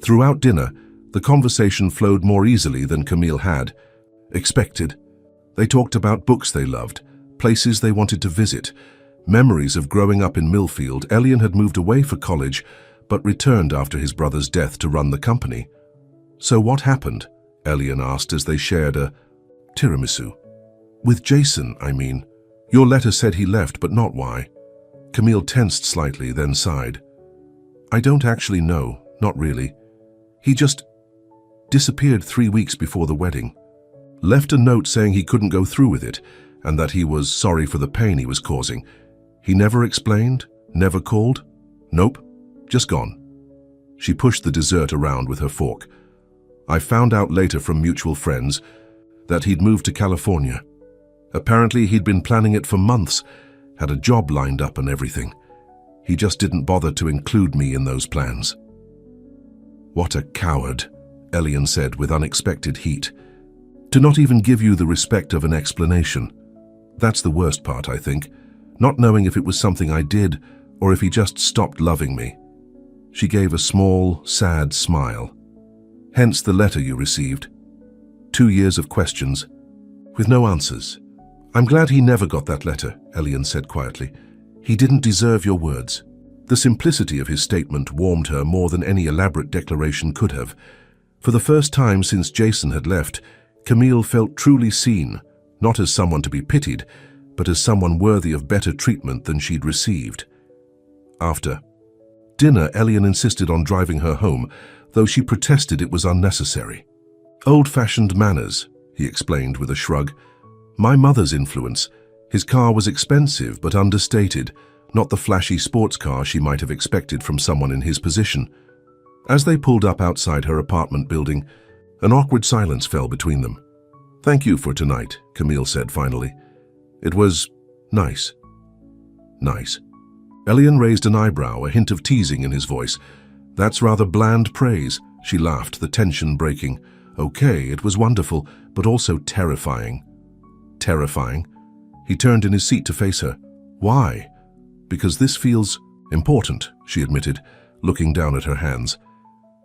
Throughout dinner, the conversation flowed more easily than Camille had expected. They talked about books they loved, places they wanted to visit, memories of growing up in Millfield. Elian had moved away for college, but returned after his brother's death to run the company. So what happened? Elian asked as they shared a tiramisu. With Jason, I mean. Your letter said he left, but not why. Camille tensed slightly, then sighed. I don't actually know, not really. He just disappeared 3 weeks before the wedding. Left a note saying he couldn't go through with it, and that he was sorry for the pain he was causing. He never explained, never called? Nope, just gone. She pushed the dessert around with her fork. I found out later from mutual friends that he'd moved to California. Apparently he'd been planning it for months, had a job lined up and everything. He just didn't bother to include me in those plans. What a coward, Elian said with unexpected heat. To not even give you the respect of an explanation. That's the worst part, I think. Not knowing if it was something I did or if he just stopped loving me. She gave a small, sad smile. Hence the letter you received. 2 years of questions, with no answers. I'm glad he never got that letter, Elian said quietly. He didn't deserve your words. The simplicity of his statement warmed her more than any elaborate declaration could have. For the first time since Jason had left, Camille felt truly seen, not as someone to be pitied, but as someone worthy of better treatment than she'd received. After dinner, Elian insisted on driving her home, though she protested it was unnecessary. Old-fashioned manners, he explained with a shrug. My mother's influence. His car was expensive but understated, not the flashy sports car she might have expected from someone in his position. As they pulled up outside her apartment building, an awkward silence fell between them. Thank you for tonight, Camille said finally. It was nice. Nice. Elian raised an eyebrow, a hint of teasing in his voice. That's rather bland praise, she laughed, the tension breaking. Okay, it was wonderful, but also terrifying. Terrifying? He turned in his seat to face her. Why? Because this feels important, she admitted, looking down at her hands.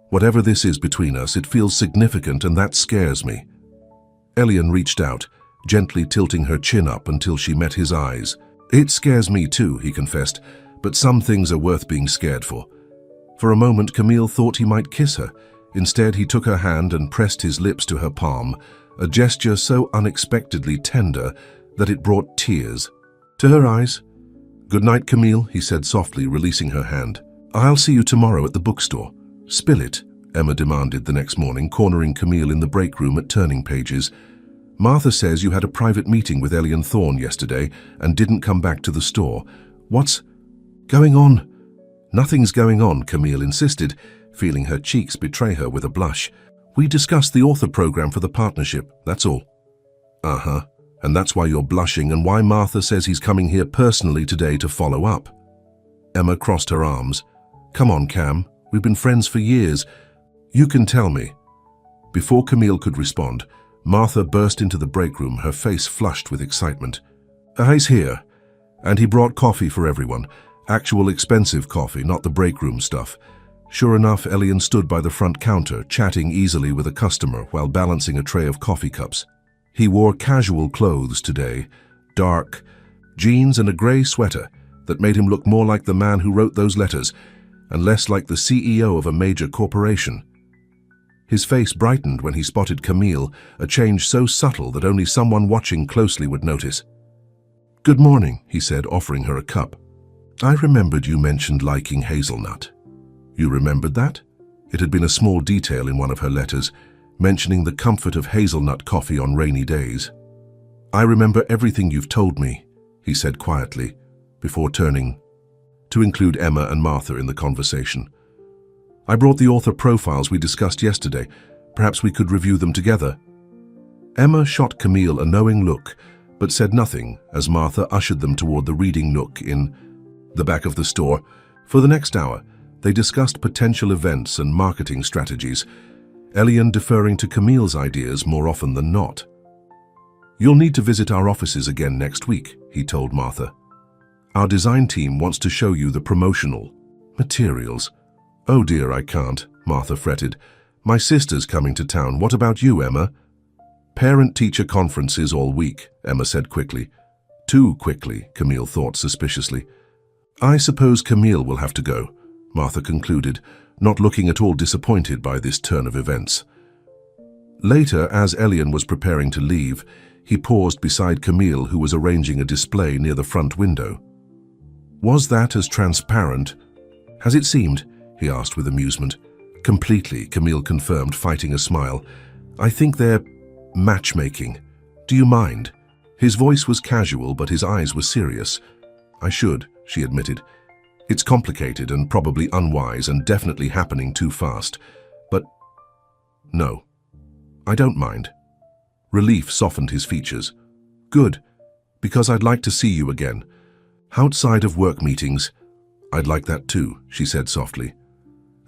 Whatever this is between us, it feels significant, and that scares me. Elian reached out, gently tilting her chin up until she met his eyes. It scares me too, he confessed, but some things are worth being scared for. For a moment, Camille thought he might kiss her. Instead, he took her hand and pressed his lips to her palm, a gesture so unexpectedly tender that it brought tears to her eyes. Good night, Camille, he said softly, releasing her hand. I'll see you tomorrow at the bookstore. Spill it, Emma demanded the next morning, cornering Camille in the break room at Turning Pages. Martha says you had a private meeting with Elian Thorne yesterday and didn't come back to the store. What's going on? Nothing's going on, Camille insisted, feeling her cheeks betray her with a blush. We discussed the author program for the partnership, that's all. Uh-huh, and that's why you're blushing and why Martha says he's coming here personally today to follow up. Emma crossed her arms. Come on, Cam, we've been friends for years. You can tell me. Before Camille could respond, Martha burst into the break room, her face flushed with excitement. He's here, and he brought coffee for everyone. Actual expensive coffee, not the break room stuff. Sure enough, Elian stood by the front counter, chatting easily with a customer while balancing a tray of coffee cups. He wore casual clothes today, dark jeans and a grey sweater that made him look more like the man who wrote those letters and less like the CEO of a major corporation. His face brightened when he spotted Camille, a change so subtle that only someone watching closely would notice. Good morning, he said, offering her a cup. I remembered you mentioned liking hazelnut. You remembered that? It had been a small detail in one of her letters, mentioning the comfort of hazelnut coffee on rainy days. I remember everything you've told me, he said quietly, before turning to include Emma and Martha in the conversation. I brought the author profiles we discussed yesterday. Perhaps we could review them together. Emma shot Camille a knowing look, but said nothing as Martha ushered them toward the reading nook in the back of the store. For the next hour, they discussed potential events and marketing strategies, Elian deferring to Camille's ideas more often than not. "You'll need to visit our offices again next week," he told Martha. "Our design team wants to show you the promotional materials." "Oh dear, I can't," Martha fretted. "My sister's coming to town. What about you, Emma?" "Parent-teacher conferences all week," Emma said quickly. Too quickly, Camille thought suspiciously. "I suppose Camille will have to go," Martha concluded, not looking at all disappointed by this turn of events. Later, as Elian was preparing to leave, he paused beside Camille, who was arranging a display near the front window. "Was that as transparent as it seemed?" he asked with amusement. "Completely," Camille confirmed, fighting a smile. "I think they're matchmaking. Do you mind?" His voice was casual, but his eyes were serious. "I should," she admitted. "It's complicated and probably unwise and definitely happening too fast. But no, I don't mind." Relief softened his features. "Good, because I'd like to see you again. Outside of work meetings." "I'd like that too," she said softly.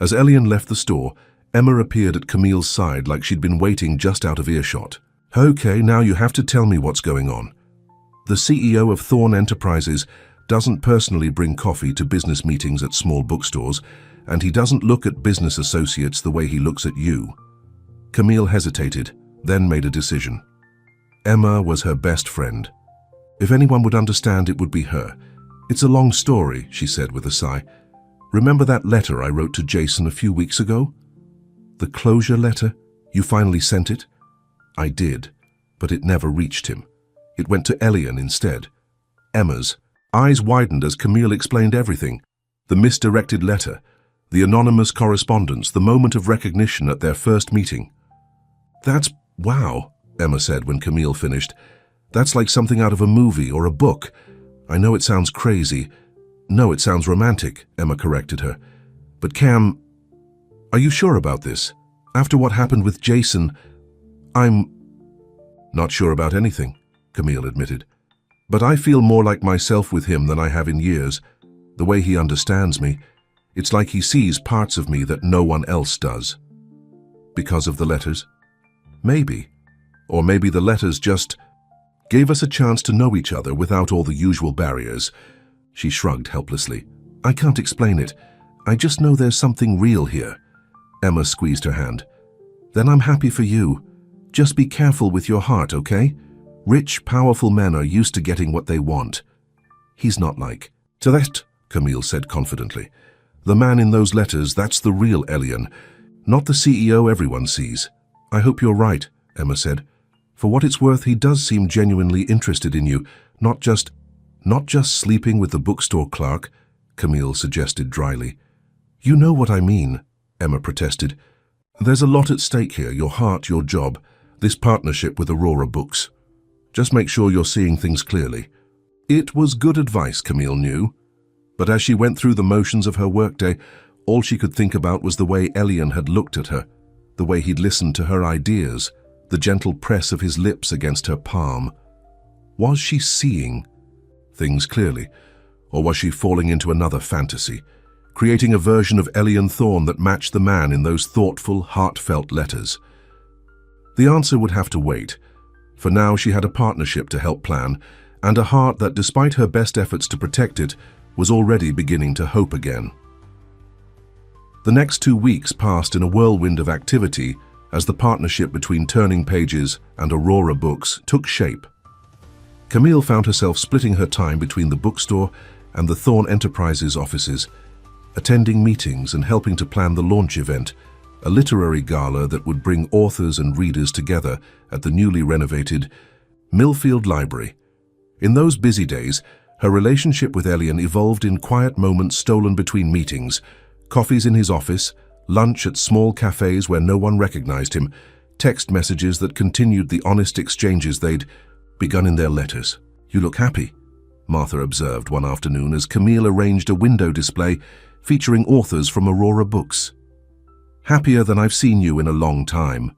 As Elian left the store, Emma appeared at Camille's side like she'd been waiting just out of earshot. "Okay, now you have to tell me what's going on." "The CEO of Thorn Enterprises doesn't personally bring coffee to business meetings at small bookstores, and he doesn't look at business associates the way he looks at you." Camille hesitated, then made a decision. Emma was her best friend. If anyone would understand, it would be her. "It's a long story," she said with a sigh. "Remember that letter I wrote to Jason a few weeks ago? The closure letter? You finally sent it?" "I did, but it never reached him. It went to Elian instead." Emma's eyes widened as Camille explained everything. The misdirected letter, the anonymous correspondence, the moment of recognition at their first meeting. "That's wow," Emma said when Camille finished. "That's like something out of a movie or a book. I know it sounds crazy." "No, it sounds romantic," Emma corrected her. "But Cam, are you sure about this? After what happened with Jason, I'm not sure about anything," Camille admitted. "But I feel more like myself with him than I have in years. The way he understands me, it's like he sees parts of me that no one else does." "Because of the letters?" "Maybe. Or maybe the letters just gave us a chance to know each other without all the usual barriers." She shrugged helplessly. "I can't explain it. I just know there's something real here." Emma squeezed her hand. "Then I'm happy for you. Just be careful with your heart, okay? Rich, powerful men are used to getting what they want. He's not like that," Camille said confidently. "The man in those letters, that's the real Elian, not the CEO everyone sees." "I hope you're right," Emma said. "For what it's worth, he does seem genuinely interested in you, not just sleeping with the bookstore clerk," Camille suggested dryly. "You know what I mean," Emma protested. "There's a lot at stake here, your heart, your job, this partnership with Aurora Books. Just make sure you're seeing things clearly." It was good advice, Camille knew. But as she went through the motions of her workday, all she could think about was the way Elian had looked at her, the way he'd listened to her ideas, the gentle press of his lips against her palm. Was she seeing things clearly, or was she falling into another fantasy, creating a version of Elian Thorn that matched the man in those thoughtful, heartfelt letters? The answer would have to wait. For now, she had a partnership to help plan, and a heart that, despite her best efforts to protect it, was already beginning to hope again. The next 2 weeks passed in a whirlwind of activity as the partnership between Turning Pages and Aurora Books took shape. Camille found herself splitting her time between the bookstore and the Thorn Enterprises offices, attending meetings and helping to plan the launch event, a literary gala that would bring authors and readers together at the newly renovated Millfield Library. In those busy days, her relationship with Elian evolved in quiet moments stolen between meetings, coffees in his office, lunch at small cafes where no one recognized him, text messages that continued the honest exchanges they'd begun in their letters. "You look happy," Martha observed one afternoon as Camille arranged a window display featuring authors from Aurora Books. "Happier than I've seen you in a long time."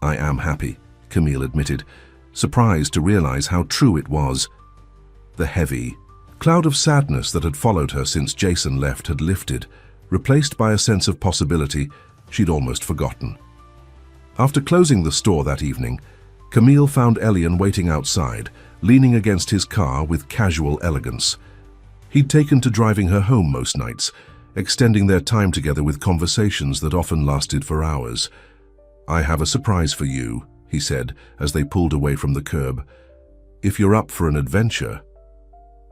"I am happy," Camille admitted, surprised to realize how true it was. The heavy cloud of sadness that had followed her since Jason left had lifted, replaced by a sense of possibility she'd almost forgotten. After closing the store that evening, Camille found Elian waiting outside, leaning against his car with casual elegance. He'd taken to driving her home most nights, extending their time together with conversations that often lasted for hours. "I have a surprise for you," he said as they pulled away from the curb. "If you're up for an adventure."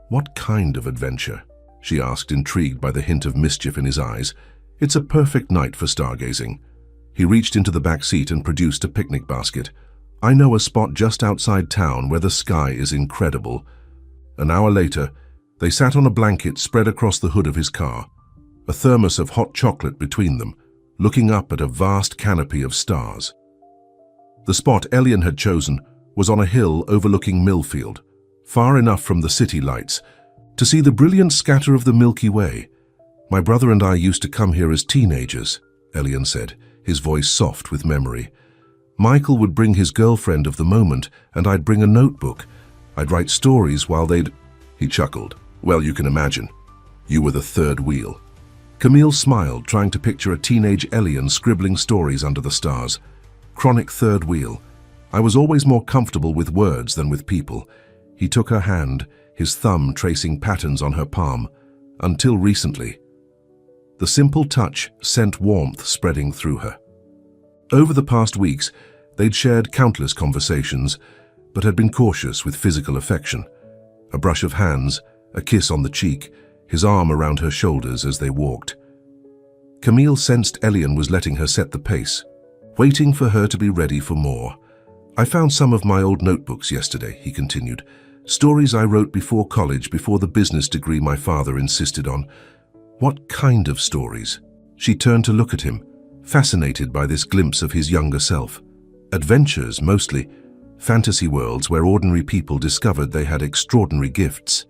"What kind of adventure?" she asked, intrigued by the hint of mischief in his eyes. "It's a perfect night for stargazing." He reached into the back seat and produced a picnic basket. "I know a spot just outside town where the sky is incredible." An hour later, they sat on a blanket spread across the hood of his car, a thermos of hot chocolate between them, looking up at a vast canopy of stars. The spot Elian had chosen was on a hill overlooking Millfield, far enough from the city lights to see the brilliant scatter of the Milky Way. "My brother and I used to come here as teenagers," Elian said, his voice soft with memory. "Michael would bring his girlfriend of the moment, and I'd bring a notebook. I'd write stories while they'd—" He chuckled. "Well, you can imagine. You were the third wheel." Camille smiled, trying to picture a teenage Elian scribbling stories under the stars. Chronic third wheel. "I was always more comfortable with words than with people." He took her hand, his thumb tracing patterns on her palm. "Until recently." The simple touch sent warmth spreading through her. Over the past weeks, they'd shared countless conversations, but had been cautious with physical affection. A brush of hands, a kiss on the cheek, his arm around her shoulders as they walked. Camille sensed Elian was letting her set the pace, waiting for her to be ready for more. "I found some of my old notebooks yesterday," he continued. "Stories I wrote before college, before the business degree my father insisted on." "What kind of stories?" She turned to look at him, fascinated by this glimpse of his younger self. "Adventures, mostly. Fantasy worlds where ordinary people discovered they had extraordinary gifts."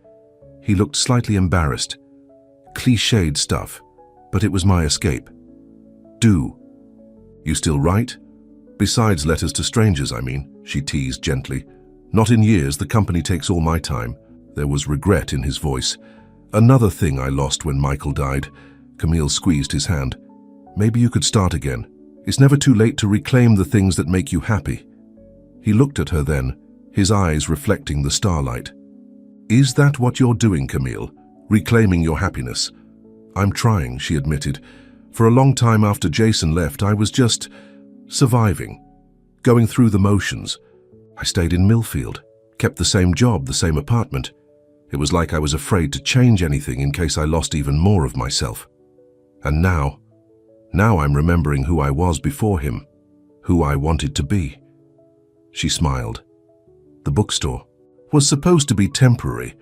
He looked slightly embarrassed. "Cliched stuff, but it was my escape." "Do you still write? Besides letters to strangers, I mean," she teased gently. "Not in years. The company takes all my time." There was regret in his voice. "Another thing I lost when Michael died." Camille squeezed his hand. "Maybe you could start again. It's never too late to reclaim the things that make you happy." He looked at her then, his eyes reflecting the starlight. "Is that what you're doing, Camille? Reclaiming your happiness?" "I'm trying," she admitted. "For a long time after Jason left, I was just surviving, going through the motions. I stayed in Millfield, kept the same job, the same apartment. It was like I was afraid to change anything in case I lost even more of myself. And now I'm remembering who I was before him, who I wanted to be." She smiled. "The bookstore was supposed to be temporary,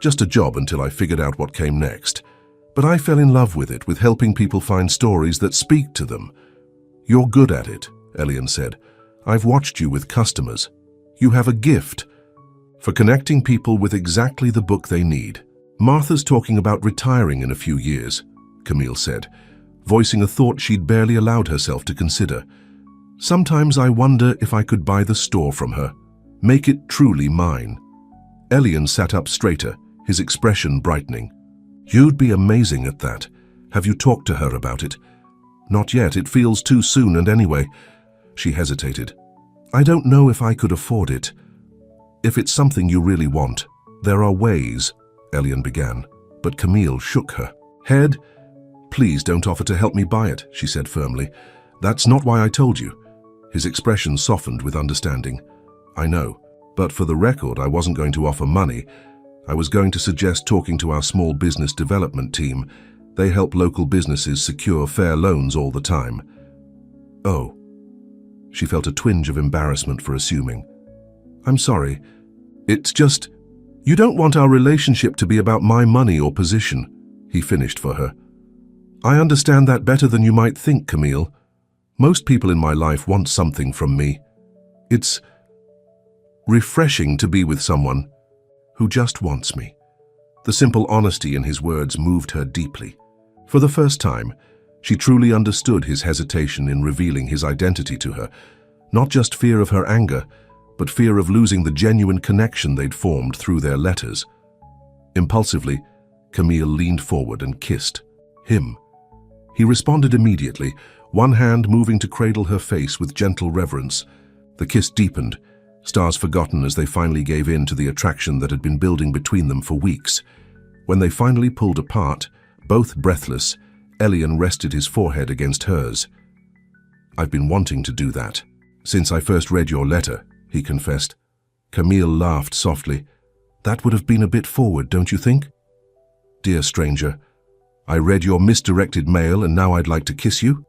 just a job until I figured out what came next. But I fell in love with it, with helping people find stories that speak to them." "You're good at it," Elian said. "I've watched you with customers. You have a gift for connecting people with exactly the book they need." "Martha's talking about retiring in a few years," Camille said, voicing a thought she'd barely allowed herself to consider. "Sometimes I wonder if I could buy the store from her, make it truly mine." Elian sat up straighter, his expression brightening. "You'd be amazing at that. Have you talked to her about it?" "Not yet. It feels too soon, and anyway—" She hesitated. "I don't know if I could afford it. If it's something you really want, there are ways," Elian began, but Camille shook her head. "Please don't offer to help me buy it," she said firmly. "That's not why I told you." His expression softened with understanding. "I know, but for the record, I wasn't going to offer money. I was going to suggest talking to our small business development team. They help local businesses secure fair loans all the time." "Oh." She felt a twinge of embarrassment for assuming. "I'm sorry. It's just, you don't want our relationship to be about my money or position," he finished for her. "I understand that better than you might think, Camille. Most people in my life want something from me. It's refreshing to be with someone who just wants me." The simple honesty in his words moved her deeply. For the first time, she truly understood his hesitation in revealing his identity to her, Not just fear of her anger, but fear of losing the genuine connection they'd formed through their letters. Impulsively, Camille leaned forward and kissed him. He responded immediately, one hand moving to cradle her face with gentle reverence. The kiss deepened, stars forgotten as they finally gave in to the attraction that had been building between them for weeks. When they finally pulled apart, both breathless, Elian rested his forehead against hers. "I've been wanting to do that since I first read your letter," he confessed. Camille laughed softly. "That would have been a bit forward, don't you think?" "Dear stranger, I read your misdirected mail and now I'd like to kiss you?"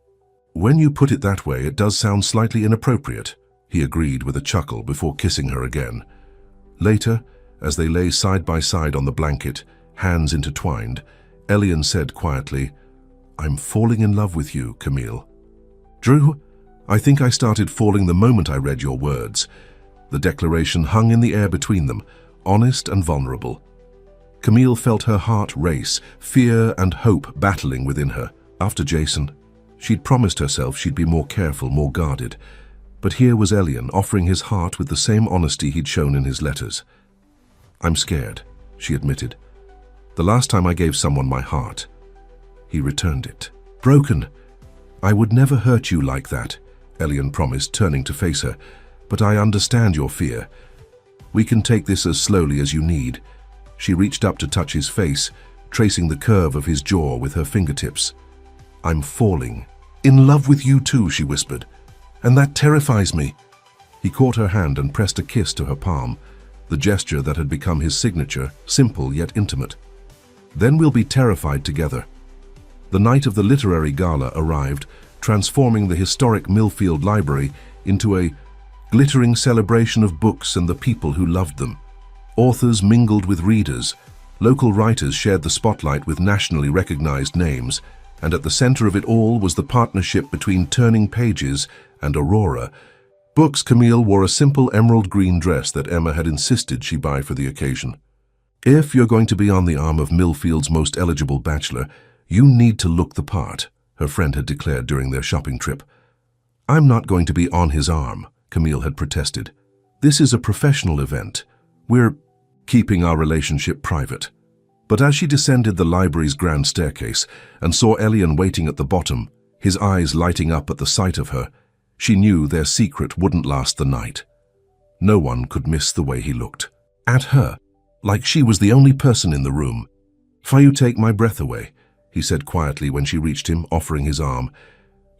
"When you put it that way, it does sound slightly inappropriate," he agreed with a chuckle before kissing her again. Later, as they lay side by side on the blanket, hands intertwined, Elian said quietly, "I'm falling in love with you, Camille." "Drew, I think I started falling the moment I read your words." The declaration hung in the air between them, honest and vulnerable. Camille felt her heart race, fear and hope battling within her. After Jason, she'd promised herself she'd be more careful, more guarded. But here was Elian offering his heart with the same honesty he'd shown in his letters. "I'm scared," she admitted. "The last time I gave someone my heart, he returned it. Broken. I would never hurt you like that," Elian promised, turning to face her. "But I understand your fear. We can take this as slowly as you need." She reached up to touch his face, tracing the curve of his jaw with her fingertips. "I'm falling. In love with you too," she whispered. "And that terrifies me." He caught her hand and pressed a kiss to her palm, the gesture that had become his signature, simple yet intimate. "Then we'll be terrified together." The night of the literary gala arrived, transforming the historic Millfield Library into a glittering celebration of books and the people who loved them. Authors mingled with readers, local writers shared the spotlight with nationally recognized names, and at the center of it all was the partnership between Turning Pages and Aurora. Books. Camille wore a simple emerald green dress that Emma had insisted she buy for the occasion. "If you're going to be on the arm of Millfield's most eligible bachelor, you need to look the part," her friend had declared during their shopping trip. "I'm not going to be on his arm," Camille had protested. "This is a professional event. We're keeping our relationship private." But as she descended the library's grand staircase and saw Elian waiting at the bottom, his eyes lighting up at the sight of her, she knew their secret wouldn't last the night. No one could miss the way he looked. At her, like she was the only person in the room. "Why you take my breath away," he said quietly when she reached him, offering his arm.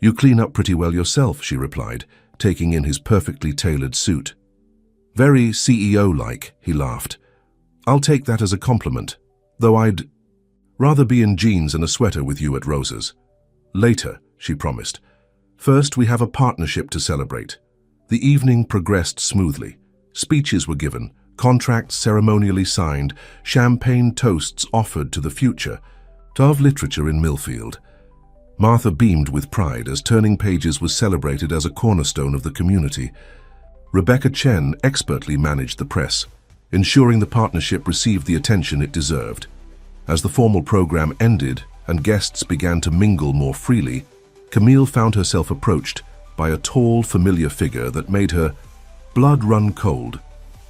"You clean up pretty well yourself," she replied, taking in his perfectly tailored suit. "Very CEO-like," he laughed. "I'll take that as a compliment, though I'd rather be in jeans and a sweater with you at Rosa's." "Later," she promised. "First, we have a partnership to celebrate." The evening progressed smoothly. Speeches were given, contracts ceremonially signed, champagne toasts offered to the future of literature in Millfield. Martha beamed with pride as Turning Pages was celebrated as a cornerstone of the community. Rebecca Chen expertly managed the press, ensuring the partnership received the attention it deserved. As the formal program ended and guests began to mingle more freely, Camille found herself approached by a tall, familiar figure that made her blood run cold.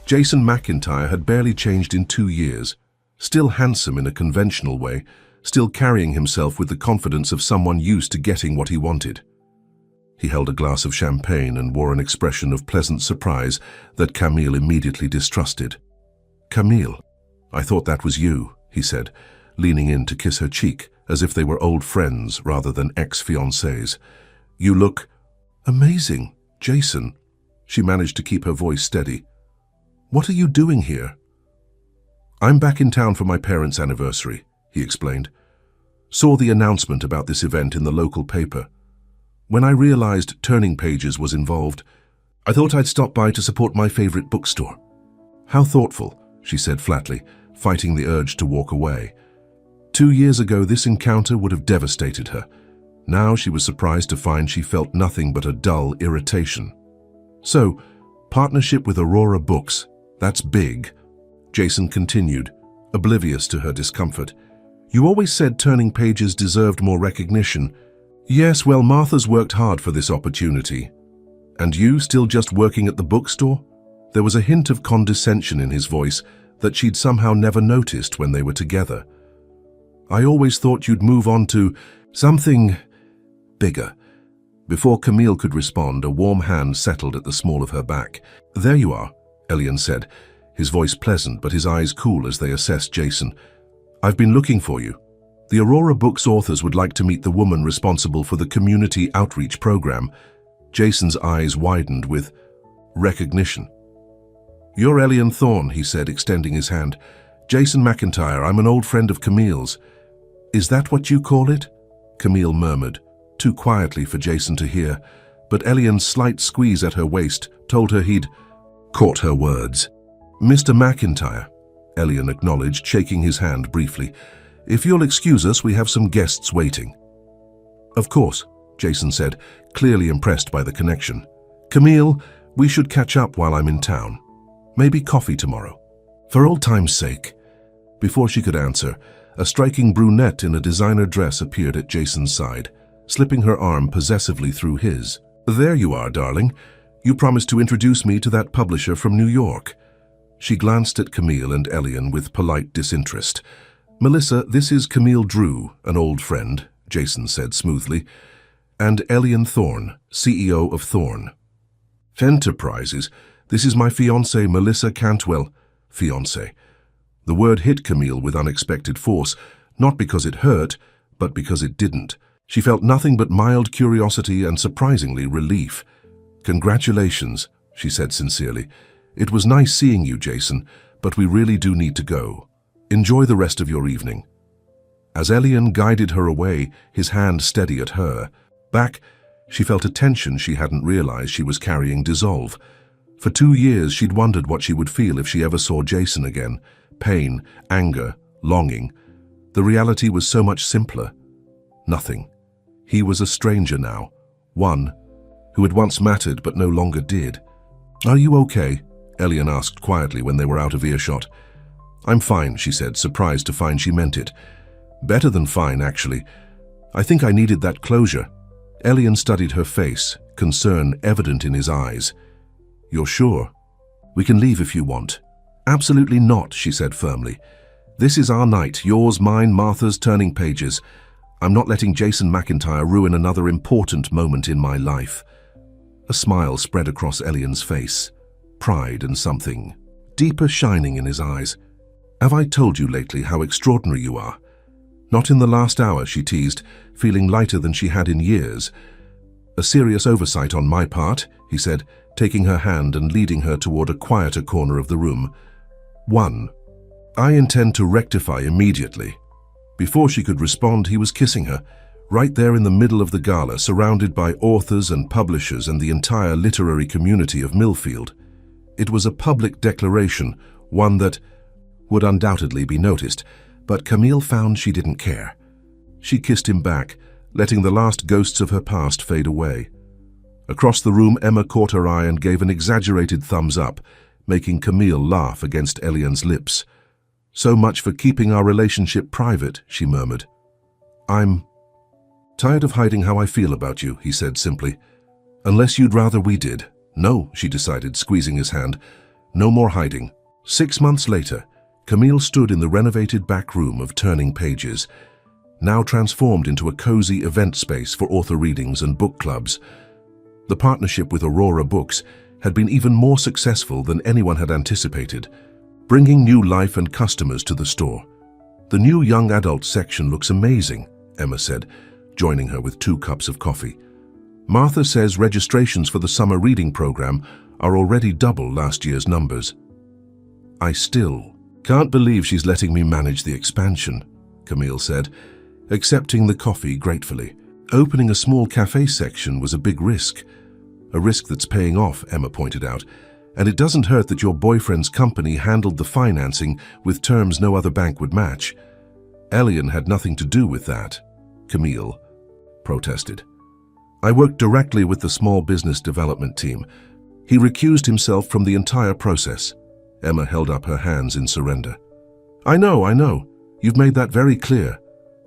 Jason McIntyre had barely changed in 2 years, still handsome in a conventional way, still carrying himself with the confidence of someone used to getting what he wanted. He held a glass of champagne and wore an expression of pleasant surprise that Camille immediately distrusted. "Camille, I thought that was you," he said, leaning in to kiss her cheek, as if they were old friends rather than ex-fiancés. "You look amazing, Jason." She managed to keep her voice steady. "What are you doing here?" "I'm back in town for my parents' anniversary," he explained. "Saw the announcement about this event in the local paper. When I realized Turning Pages was involved, I thought I'd stop by to support my favorite bookstore." "How thoughtful," she said flatly, fighting the urge to walk away. 2 years ago, this encounter would have devastated her. Now she was surprised to find she felt nothing but a dull irritation. "So, partnership with Aurora Books, that's big," Jason continued, oblivious to her discomfort. "You always said Turning Pages deserved more recognition." "Yes, well, Martha's worked hard for this opportunity." And you still just working at the bookstore? There was a hint of condescension in his voice that she'd somehow never noticed when they were together. I always thought you'd move on to something bigger. Before Camille could respond, a warm hand settled at the small of her back. There you are, Elian said, his voice pleasant but his eyes cool as they assessed Jason. I've been looking for you. The Aurora Books authors would like to meet the woman responsible for the community outreach program. Jason's eyes widened with recognition. You're Elian Thorne, he said, extending his hand. Jason McIntyre, I'm an old friend of Camille's. Is that what you call it? Camille murmured, too quietly for Jason to hear, but Elian's slight squeeze at her waist told her he'd caught her words. Mr. McIntyre, Elian acknowledged, shaking his hand briefly. If you'll excuse us, we have some guests waiting. Of course, Jason said, clearly impressed by the connection. Camille, we should catch up while I'm in town. Maybe coffee tomorrow. For old time's sake. Before she could answer, a striking brunette in a designer dress appeared at Jason's side, slipping her arm possessively through his. There you are, darling. You promised to introduce me to that publisher from New York. She glanced at Camille and Elian with polite disinterest. Melissa, this is Camille Drew, an old friend, Jason said smoothly, and Elian Thorne, CEO of Thorne. Enterprises. This is my fiancée, Melissa Cantwell. Fiancée. The word hit Camille with unexpected force, not because it hurt, but because it didn't. She felt nothing but mild curiosity and surprisingly relief. Congratulations, she said sincerely. It was nice seeing you, Jason, but we really do need to go. Enjoy the rest of your evening. As Elian guided her away, his hand steady at her, back, she felt a tension she hadn't realized she was carrying dissolve. For 2 years, she'd wondered what she would feel if she ever saw Jason again. Pain, anger, longing. The reality was so much simpler. Nothing. He was a stranger now. One who had once mattered but no longer did. Are you okay? Elian asked quietly when they were out of earshot. I'm fine, she said, surprised to find she meant it. Better than fine, actually. I think I needed that closure. Elian studied her face, concern evident in his eyes. You're sure? We can leave if you want. Absolutely not, she said firmly. This is our night, yours, mine, Martha's, turning pages. I'm not letting Jason McIntyre ruin another important moment in my life. A smile spread across Elian's face, pride and something deeper shining in his eyes. Have I told you lately how extraordinary you are? Not in the last hour, she teased, feeling lighter than she had in years. A serious oversight on my part, he said, taking her hand and leading her toward a quieter corner of the room. 1. I intend to rectify immediately. Before she could respond, he was kissing her, right there in the middle of the gala, surrounded by authors and publishers and the entire literary community of Millfield. It was a public declaration, one that would undoubtedly be noticed, but Camille found she didn't care. She kissed him back, letting the last ghosts of her past fade away. Across the room, Emma caught her eye and gave an exaggerated thumbs up, making Camille laugh against Elian's lips. So much for keeping our relationship private, she murmured. I'm tired of hiding how I feel about you, he said simply. Unless you'd rather we did. No, she decided, squeezing his hand. No more hiding. 6 months later, Camille stood in the renovated back room of Turning Pages, now transformed into a cozy event space for author readings and book clubs. The partnership with Aurora Books had been even more successful than anyone had anticipated, bringing new life and customers to the store. The new young adult section looks amazing, Emma said, joining her with 2 cups of coffee. Martha says registrations for the summer reading program are already double last year's numbers. I still can't believe she's letting me manage the expansion, Camille said, accepting the coffee gratefully. Opening a small cafe section was a big risk. A risk that's paying off, Emma pointed out, and it doesn't hurt that your boyfriend's company handled the financing with terms no other bank would match. Elian had nothing to do with that, Camille protested. I worked directly with the small business development team. He recused himself from the entire process. Emma held up her hands in surrender. I know. You've made that very clear.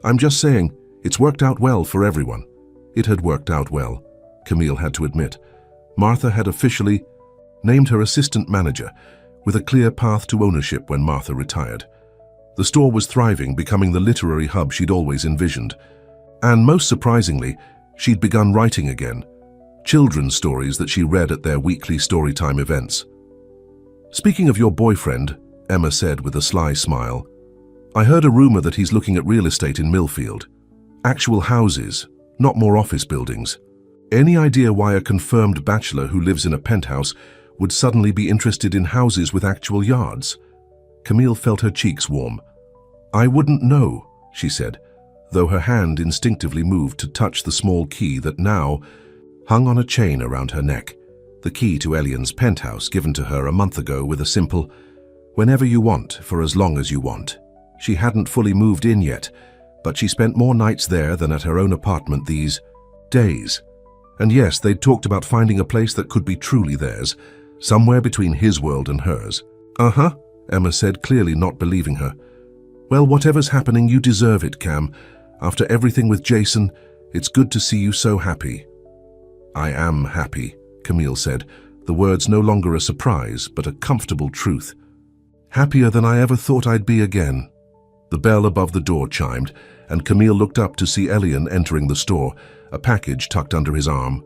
I'm just saying, it's worked out well for everyone. It had worked out well, Camille had to admit. Martha had officially named her assistant manager, with a clear path to ownership when Martha retired. The store was thriving, becoming the literary hub she'd always envisioned. And most surprisingly, she'd begun writing again, children's stories that she read at their weekly storytime events. "Speaking of your boyfriend," Emma said with a sly smile, "I heard a rumor that he's looking at real estate in Millfield. Actual houses, not more office buildings. Any idea why a confirmed bachelor who lives in a penthouse would suddenly be interested in houses with actual yards?" Camille felt her cheeks warm. "I wouldn't know," she said, though her hand instinctively moved to touch the small key that now hung on a chain around her neck, the key to Elian's penthouse given to her a month ago with a simple, "Whenever you want, for as long as you want." She hadn't fully moved in yet, but she spent more nights there than at her own apartment these days. And yes, they'd talked about finding a place that could be truly theirs, somewhere between his world and hers. "Uh-huh," Emma said, clearly not believing her. "Well, whatever's happening, you deserve it, Cam. After everything with Jason, it's good to see you so happy." "I am happy," Camille said, the words no longer a surprise, but a comfortable truth. "Happier than I ever thought I'd be again." The bell above the door chimed, and Camille looked up to see Elian entering the store, a package tucked under his arm.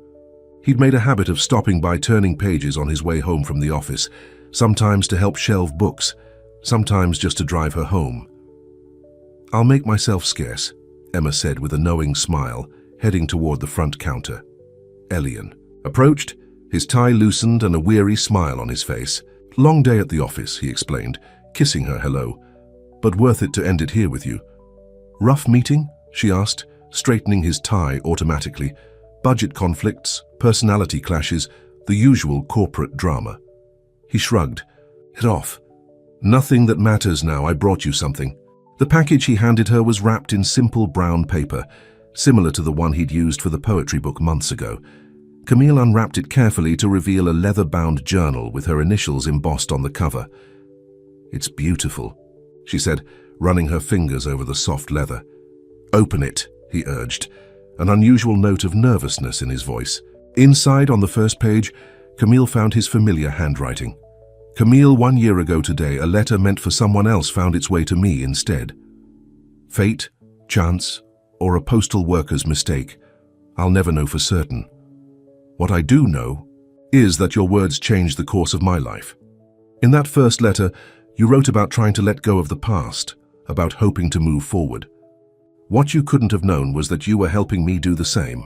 He'd made a habit of stopping by turning pages on his way home from the office, sometimes to help shelve books, sometimes just to drive her home. "I'll make myself scarce," Emma said with a knowing smile, heading toward the front counter. Elian approached, his tie loosened and a weary smile on his face. "Long day at the office," he explained, kissing her hello, "but worth it to end it here with you." "Rough meeting?" she asked, straightening his tie automatically. "Budget conflicts, personality clashes, the usual corporate drama." He shrugged. "It off. Nothing that matters now. I brought you something." The package he handed her was wrapped in simple brown paper, similar to the one he'd used for the poetry book months ago. Camille unwrapped it carefully to reveal a leather-bound journal with her initials embossed on the cover. "It's beautiful," she said, running her fingers over the soft leather. "Open it," he urged, an unusual note of nervousness in his voice. Inside, on the first page, Camille found his familiar handwriting. "Camille, 1 year ago today, a letter meant for someone else found its way to me instead. Fate, chance, or a postal worker's mistake. I'll never know for certain. What I do know is that your words changed the course of my life. In that first letter, you wrote about trying to let go of the past, about hoping to move forward. What you couldn't have known was that you were helping me do the same.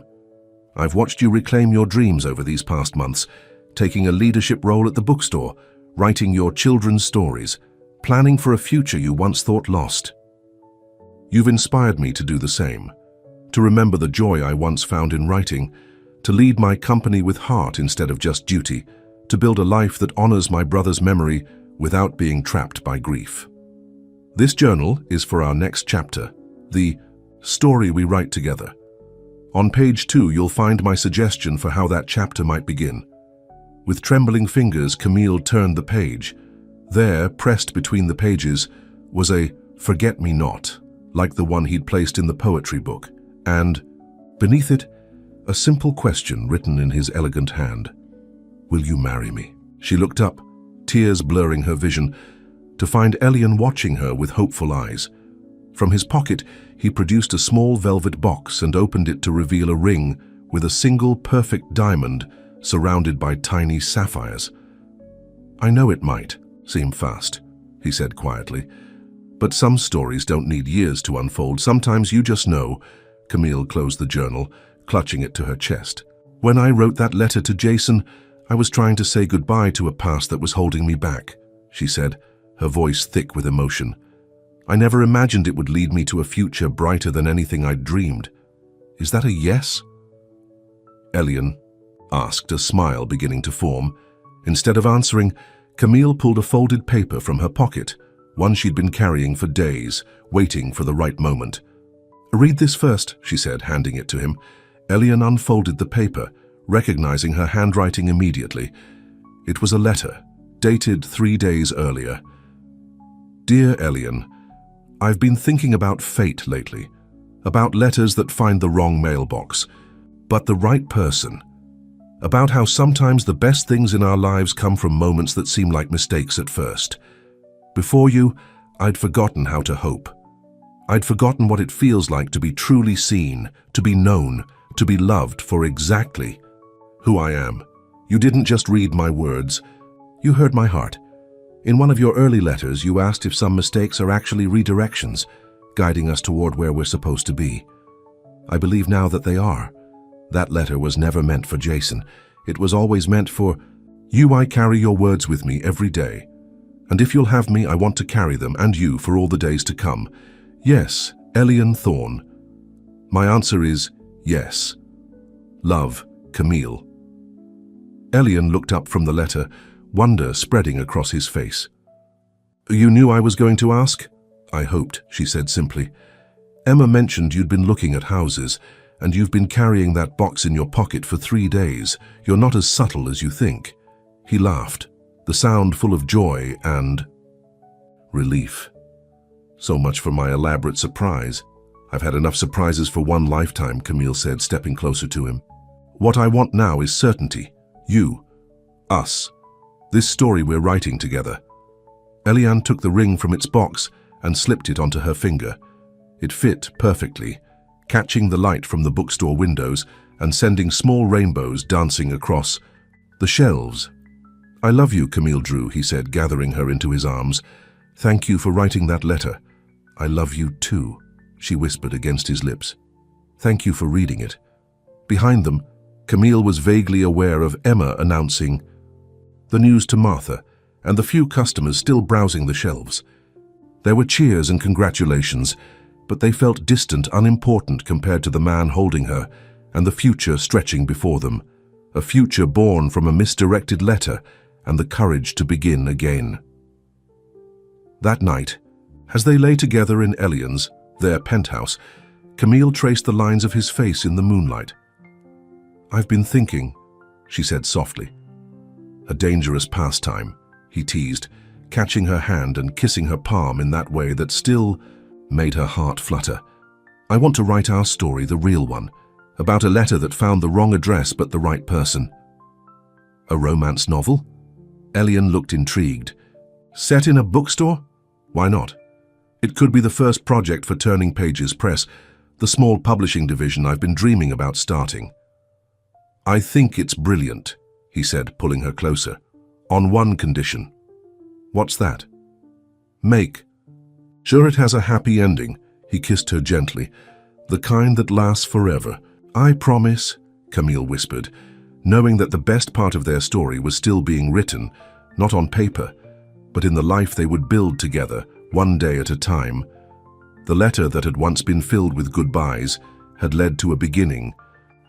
I've watched you reclaim your dreams over these past months, taking a leadership role at the bookstore, writing your children's stories, planning for a future you once thought lost. You've inspired me to do the same, to remember the joy I once found in writing, to lead my company with heart instead of just duty, to build a life that honors my brother's memory without being trapped by grief. This journal is for our next chapter, the story we write together. On page 2, you'll find my suggestion for how that chapter might begin." With trembling fingers, Camille turned the page. There, pressed between the pages, was a forget-me-not, like the one he'd placed in the poetry book, and, beneath it, a simple question written in his elegant hand. "Will you marry me?" She looked up, tears blurring her vision, to find Elian watching her with hopeful eyes. From his pocket, he produced a small velvet box and opened it to reveal a ring with a single perfect diamond surrounded by tiny sapphires. "I know it might seem fast," he said quietly, "but some stories don't need years to unfold. Sometimes you just know." Camille closed the journal, clutching it to her chest. "When I wrote that letter to Jason, I was trying to say goodbye to a past that was holding me back," she said, her voice thick with emotion. "I never imagined it would lead me to a future brighter than anything I'd dreamed. Is that a yes?" Elian asked, a smile beginning to form. Instead of answering, Camille pulled a folded paper from her pocket, one she'd been carrying for days, waiting for the right moment. "Read this first," she said, handing it to him. Elian unfolded the paper, recognizing her handwriting immediately. It was a letter, dated 3 days earlier. "Dear Elian, I've been thinking about fate lately, about letters that find the wrong mailbox, but the right person. about how sometimes the best things in our lives come from moments that seem like mistakes at first. Before you, I'd forgotten how to hope. I'd forgotten what it feels like to be truly seen, to be known, to be loved for exactly who I am. You didn't just read my words, you heard my heart. In one of your early letters, you asked if some mistakes are actually redirections, guiding us toward where we're supposed to be. I believe now that they are. That letter was never meant for Jason. It was always meant for you. I carry your words with me every day. And if you'll have me, I want to carry them and you for all the days to come. Yes, Elian Thorne. My answer is yes. Love, Camille. Elian looked up from the letter, wonder spreading across his face. You knew I was going to ask? I hoped, she said simply. Emma mentioned you'd been looking at houses, and you've been carrying that box in your pocket for 3 days. You're not as subtle as you think. He laughed, the sound full of joy and relief. So much for my elaborate surprise. I've had enough surprises for one lifetime, Camille said, stepping closer to him. What I want now is certainty. You. Us. This story we're writing together. Elian took the ring from its box and slipped it onto her finger. It fit perfectly, catching the light from the bookstore windows and sending small rainbows dancing across the shelves. I love you, Camille Drew, he said, gathering her into his arms. Thank you for writing that letter. I love you too, she whispered against his lips. Thank you for reading it. Behind them, Camille was vaguely aware of Emma announcing the news to Martha and the few customers still browsing the shelves. There were cheers and congratulations, but they felt distant, unimportant compared to the man holding her and the future stretching before them, a future born from a misdirected letter and the courage to begin again. That night, as they lay together in Elian's, their penthouse, Camille traced the lines of his face in the moonlight. I've been thinking, she said softly. A dangerous pastime, he teased, catching her hand and kissing her palm in that way that still made her heart flutter. I want to write our story, the real one, about a letter that found the wrong address but the right person. A romance novel? Elian looked intrigued. Set in a bookstore? Why not? It could be the first project for Turning Pages Press, the small publishing division I've been dreaming about starting. I think it's brilliant, he said, pulling her closer. On one condition. What's that? Make sure it has a happy ending, he kissed her gently. The kind that lasts forever. I promise, Camille whispered, knowing that the best part of their story was still being written, not on paper, but in the life they would build together, one day at a time. The letter that had once been filled with goodbyes had led to a beginning,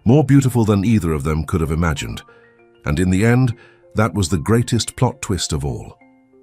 more beautiful than either of them could have imagined. And in the end, that was the greatest plot twist of all.